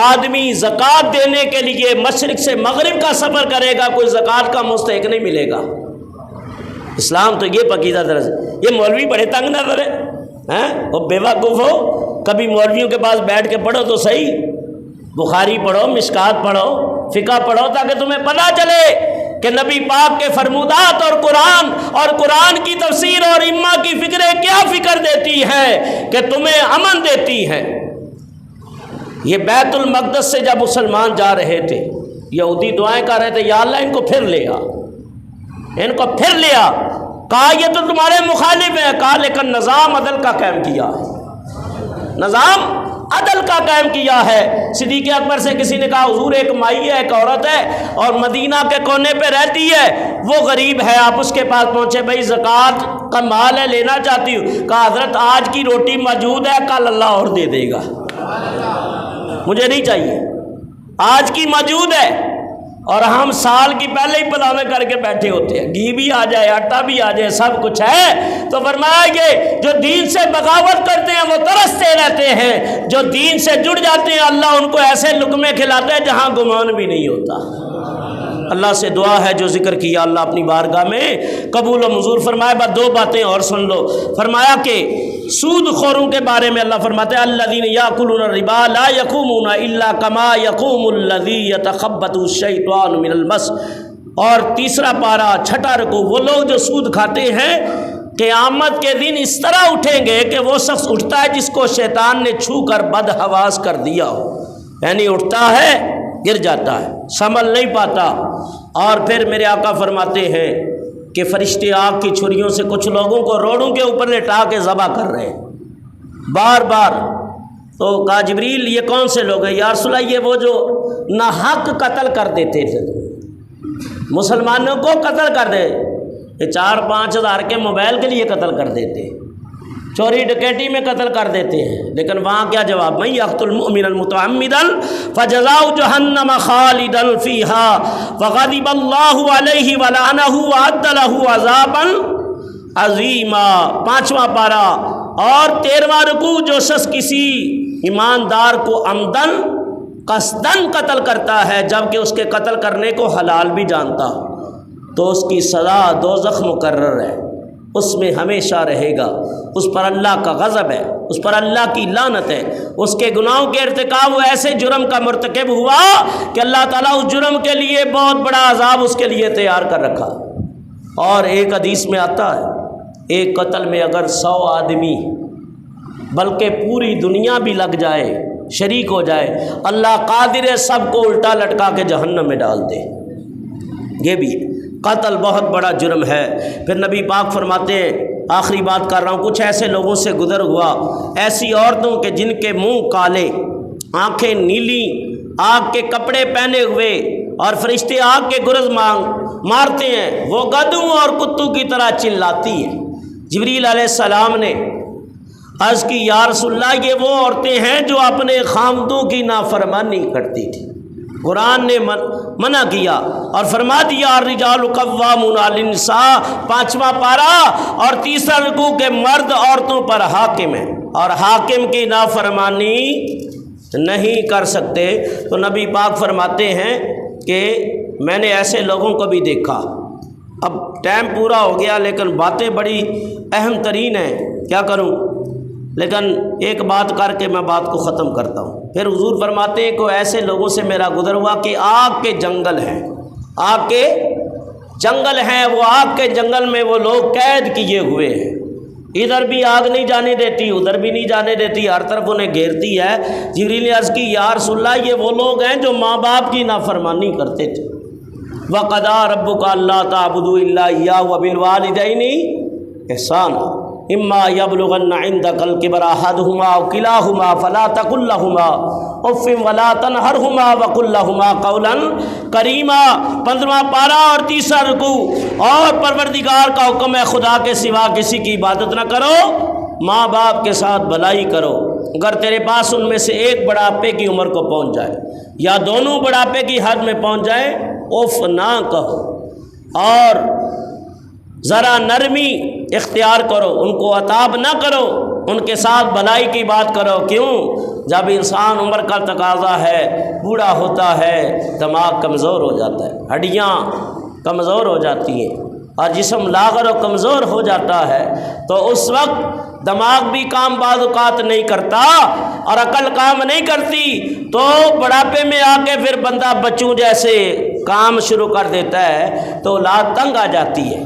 آدمی زکوٰۃ دینے کے لیے مشرق سے مغرب کا سفر کرے گا، کوئی زکوٰۃ کا مستحق نہیں ملے گا۔ اسلام تو یہ پاکیزہ درس ہے۔ یہ مولوی بڑے تنگ نظر ہیں، وہ بے وقوف ہو، کبھی مولویوں کے پاس بیٹھ کے پڑھو تو صحیح، بخاری پڑھو، مشکات پڑھو، فقہ پڑھو، تاکہ تمہیں پتہ چلے کہ نبی پاک کے فرمودات اور قرآن کی تفسیر اور امہ کی فکریں کیا فکر دیتی ہیں کہ تمہیں امن دیتی ہیں۔ یہ بیت المقدس سے جب مسلمان جا رہے تھے، یہودی دعائیں کر رہے تھے یا اللہ ان کو پھر لے آ، ان کو پھر لے آ۔ کہا یہ تو تمہارے مخالف ہیں، کہا لیکن نظام عدل کا قائم کیا، نظام عدل کا قائم کیا ہے۔ صدیق اکبر سے کسی نے کہا حضور ایک مائی ہے، ایک عورت ہے اور مدینہ کے کونے پہ رہتی ہے، وہ غریب ہے، آپ اس کے پاس پہنچے، بھائی زکوٰۃ کا مال ہے لینا چاہتی ہوں۔ کہا حضرت آج کی روٹی موجود ہے، کل اللہ اور دے دے گا، مجھے نہیں چاہیے، آج کی موجود ہے۔ اور ہم سال کی پہلے ہی پلاوے کر کے بیٹھے ہوتے ہیں، گھی بھی آ جائے، آٹا بھی آ جائے، سب کچھ ہے۔ تو فرمایا یہ جو دین سے بغاوت کرتے ہیں وہ ترستے رہتے ہیں، جو دین سے جڑ جاتے ہیں اللہ ان کو ایسے لقمے کھلاتے ہیں جہاں گمان بھی نہیں ہوتا۔ اللہ سے دعا ہے جو ذکر کیا اللہ اپنی بارگاہ میں قبول و منظور فرمائے۔ بس دو باتیں اور سن لو۔ فرمایا کہ سود خوروں کے بارے میں اللہ فرماتے ہیں الذین یاکلون الربا لا یقومون الا کما یقوم الذی یتخبطہ الشیطان من المس۔ اور تیسرا پارہ چھٹا رکوع، وہ لوگ جو سود کھاتے ہیں قیامت کے دن اس طرح اٹھیں گے کہ وہ شخص اٹھتا ہے جس کو شیطان نے چھو کر بدحواس کر دیا ہو، یعنی اٹھتا ہے گر جاتا ہے، سنبھل نہیں پاتا۔ اور پھر میرے آقا فرماتے ہیں کہ فرشتے آگ کی چھریوں سے کچھ لوگوں کو روڑوں کے اوپر لٹا کے ذبح کر رہے ہیں بار بار۔ تو کہا جبریل یہ کون سے لوگ ہیں؟ یا رسول اللہ یہ وہ جو ناحق قتل کر دیتے تھے، مسلمانوں کو قتل کر دے، یہ 4-5 ہزار کے موبائل کے لیے قتل کر دیتے، چوری ڈکیٹی میں قتل کر دیتے ہیں، لیکن وہاں کیا جواب؟ من یقتل مؤمنا متعمدا فجزاؤہ جہنم خالدا فیہا وغضب اللہ علیہ ولعنہ وأعد لہ عذابا عظیما۔ 5واں پارہ اور 13واں رکوع، جو شخص کسی ایماندار کو عمدن قصدن قتل کرتا ہے جبکہ اس کے قتل کرنے کو حلال بھی جانتا تو اس کی سزا دوزخ مقرر ہے، اس میں ہمیشہ رہے گا، اس پر اللہ کا غضب ہے، اس پر اللہ کی لعنت ہے، اس کے گناہوں کے ارتکاب، وہ ایسے جرم کا مرتکب ہوا کہ اللہ تعالیٰ اس جرم کے لیے بہت بڑا عذاب اس کے لیے تیار کر رکھا۔ اور ایک حدیث میں آتا ہے ایک قتل میں اگر 100 آدمی بلکہ پوری دنیا بھی لگ جائے، شریک ہو جائے، اللہ قادر ہے سب کو الٹا لٹکا کے جہنم میں ڈال دے۔ یہ بھی قتل بہت بڑا جرم ہے۔ پھر نبی پاک فرماتے ہیں، آخری بات کر رہا ہوں، کچھ ایسے لوگوں سے گزر ہوا، ایسی عورتوں کے جن کے منہ کالے، آنکھیں نیلی، آگ کے کپڑے پہنے ہوئے، اور فرشتے آگ کے گرز مارتے ہیں، وہ گدھوں اور کتوں کی طرح چلاتی ہیں۔ جبریل علیہ السلام نے عرض کی یا رسول اللہ یہ وہ عورتیں ہیں جو اپنے خامدوں کی نافرمانی کرتی تھی۔ قرآن نے منع کیا اور فرما دیا الرجال قوامون علی النساء، 5واں پارہ اور 3واں رکوع کہ مرد عورتوں پر حاکم ہے اور حاکم کی نافرمانی نہیں کر سکتے۔ تو نبی پاک فرماتے ہیں کہ میں نے ایسے لوگوں کو بھی دیکھا۔ اب ٹائم پورا ہو گیا لیکن باتیں بڑی اہم ترین ہیں، کیا کروں، لیکن ایک بات کر کے میں بات کو ختم کرتا ہوں۔ پھر حضور فرماتے ہیں کہ ایسے لوگوں سے میرا گزر ہوا کہ آگ کے جنگل ہیں، آگ کے جنگل ہیں، وہ آگ کے جنگل میں وہ لوگ قید کیے ہوئے ہیں، ادھر بھی آگ نہیں جانے دیتی، ادھر بھی نہیں جانے دیتی، ہر طرف انہیں گھیرتی ہے۔ جبریل نے عرض کی یا رسول اللہ یہ وہ لوگ ہیں جو ماں باپ کی نافرمانی کرتے تھے۔ وَقَضَىٰ رَبُّكَ أَلَّا تَعْبُدُوا إِلَّا إِيَّاهُ وَبِالْوَالِدَيْنِ إِحْسَانًا إِمَّا يَبْلُغَنَّ عِندَكَ الْكِبَرَ أَحَدُهُمَا أَوْ كِلَاهُمَا فَلَا تَقُل لَّهُمَا أُفٍّ وَلَا تَنْهَرْهُمَا وَقُل لَّهُمَا قَوْلًا كَرِيمًا۔ 15واں پارہ اور 3واں رکوع، اور پروردگار کا حکم ہے خدا کے سوا کسی کی عبادت نہ کرو، ماں باپ کے ساتھ بھلائی کرو، اگر تیرے پاس ان میں سے ایک بڑھاپے کی عمر کو پہنچ جائے یا دونوں بڑھاپے کی حد میں پہنچ جائے اف نہ کہو اور ذرا نرمی اختیار کرو، ان کو عتاب نہ کرو، ان کے ساتھ بھلائی کی بات کرو۔ کیوں؟ جب انسان عمر کا تقاضا ہے، بوڑھا ہوتا ہے، دماغ کمزور ہو جاتا ہے، ہڈیاں کمزور ہو جاتی ہیں اور جسم لاغر و کمزور ہو جاتا ہے، تو اس وقت دماغ بھی کام بعض اوقات نہیں کرتا اور عقل کام نہیں کرتی، تو بڑھاپے میں آ کے پھر بندہ بچوں جیسے کام شروع کر دیتا ہے تو اولاد تنگ آ جاتی ہے۔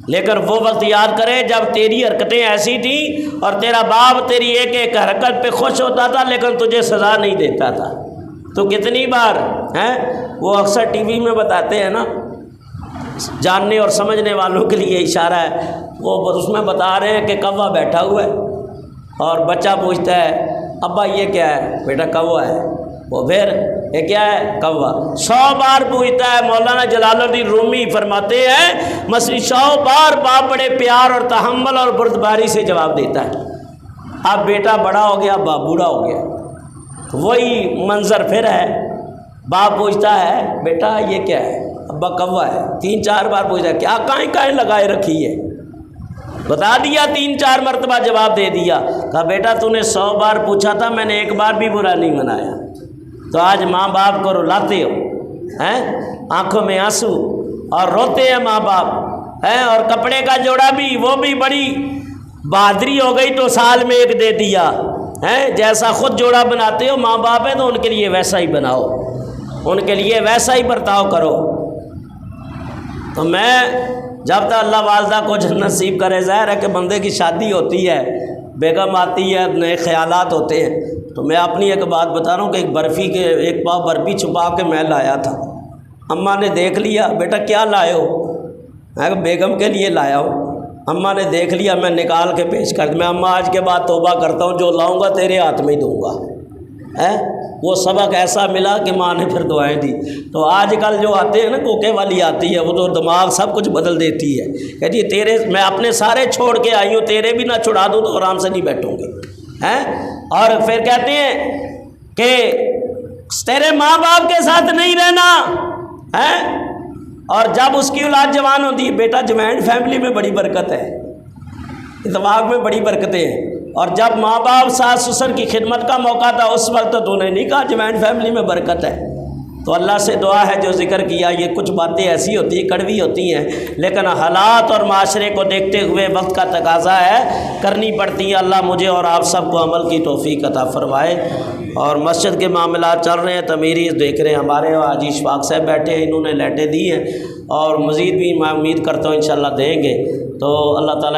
لیکن وہ وقت یاد کرے جب تیری حرکتیں ایسی تھیں اور تیرا باپ تیری ایک ایک حرکت پہ خوش ہوتا تھا لیکن تجھے سزا نہیں دیتا تھا۔ تو کتنی بار وہ اکثر ٹی وی میں بتاتے ہیں نا، جاننے اور سمجھنے والوں کے لیے اشارہ ہے، وہ اس میں بتا رہے ہیں کہ کوا بیٹھا ہوا ہے اور بچہ پوچھتا ہے ابا یہ کیا ہے؟ بیٹا کوا ہے۔ وہ پھر یہ کیا ہے؟ کوا۔ 100 بار پوچھتا ہے۔ مولانا جلال الدین رومی فرماتے ہیں مسیح 100 بار باپ بڑے پیار اور تحمل اور بردباری سے جواب دیتا ہے۔ اب بیٹا بڑا ہو گیا، باپ بوڑھا ہو گیا، وہی منظر پھر ہے۔ باپ پوچھتا ہے بیٹا یہ کیا ہے؟ ابا کوا ہے۔ 3-4 بار پوچھتا ہے کیا کائیں لگائے رکھی ہے؟ بتا دیا، 3-4 مرتبہ جواب دے دیا۔ کہا بیٹا تو نے 100 بار پوچھا تھا، میں نے ایک بار بھی برا نہیں منایا، تو آج ماں باپ کو رلاتے ہو ہیں؟ آنکھوں میں آنسو اور روتے ہیں ماں باپ ہیں، اور کپڑے کا جوڑا بھی وہ بھی بڑی بہادری ہو گئی تو سال میں ایک دے دیا ہیں۔ جیسا خود جوڑا بناتے ہو ماں باپ ہیں تو ان کے لیے ویسا ہی بناؤ، ان کے لیے ویسا ہی برتاؤ کرو۔ تو میں جب تک اللہ والدہ کو جنت نصیب کرے، ظاہر ہے کہ بندے کی شادی ہوتی ہے، بیگم آتی ہے، نئے خیالات ہوتے ہیں، تو میں اپنی ایک بات بتا رہا ہوں کہ ایک پاؤ برفی چھپا کے میں لایا تھا۔ اماں نے دیکھ لیا، بیٹا کیا لائے ہو؟ میں کہ بیگم کے لیے لایا ہوں۔ اماں نے دیکھ لیا، میں نکال کے پیش کر دیا۔ میں اماں آج کے بعد توبہ کرتا ہوں، جو لاؤں گا تیرے ہاتھ میں ہی دوں گا۔ وہ سبق ایسا ملا کہ ماں نے پھر دعائیں دی۔ تو آج کل جو آتے ہیں نا، کوکے والی آتی ہے، وہ تو دماغ سب کچھ بدل دیتی ہے، کہتی ہے تیرے میں اپنے سارے چھوڑ کے آئی ہوں، تیرے بھی نہ چھڑا دوں تو آرام سے نہیں بیٹھوں گی۔ اور پھر کہتے ہیں کہ تیرے ماں باپ کے ساتھ نہیں رہنا ہے۔ اور جب اس کی اولاد جوان ہوتی ہے، بیٹا جوائنٹ فیملی میں بڑی برکت ہے، اتفاق میں بڑی برکتیں ہیں۔ اور جب ماں باپ ساس سسر کی خدمت کا موقع تھا، اس وقت تو انہیں نہیں کہا جوائنٹ فیملی میں برکت ہے۔ تو اللہ سے دعا ہے جو ذکر کیا، یہ کچھ باتیں ایسی ہوتی ہیں، کڑوی ہوتی ہیں، لیکن حالات اور معاشرے کو دیکھتے ہوئے وقت کا تقاضا ہے، کرنی پڑتی ہیں۔ اللہ مجھے اور آپ سب کو عمل کی توفیق عطا فرمائے۔ اور مسجد کے معاملات چل رہے ہیں، تعمیری دیکھ رہے ہیں، ہمارے حاجی اشفاق صاحب بیٹھے ہیں، انہوں نے لیٹیں دی ہیں، اور مزید بھی میں امید کرتا ہوں انشاءاللہ دیں گے۔ تو اللہ تعالیٰ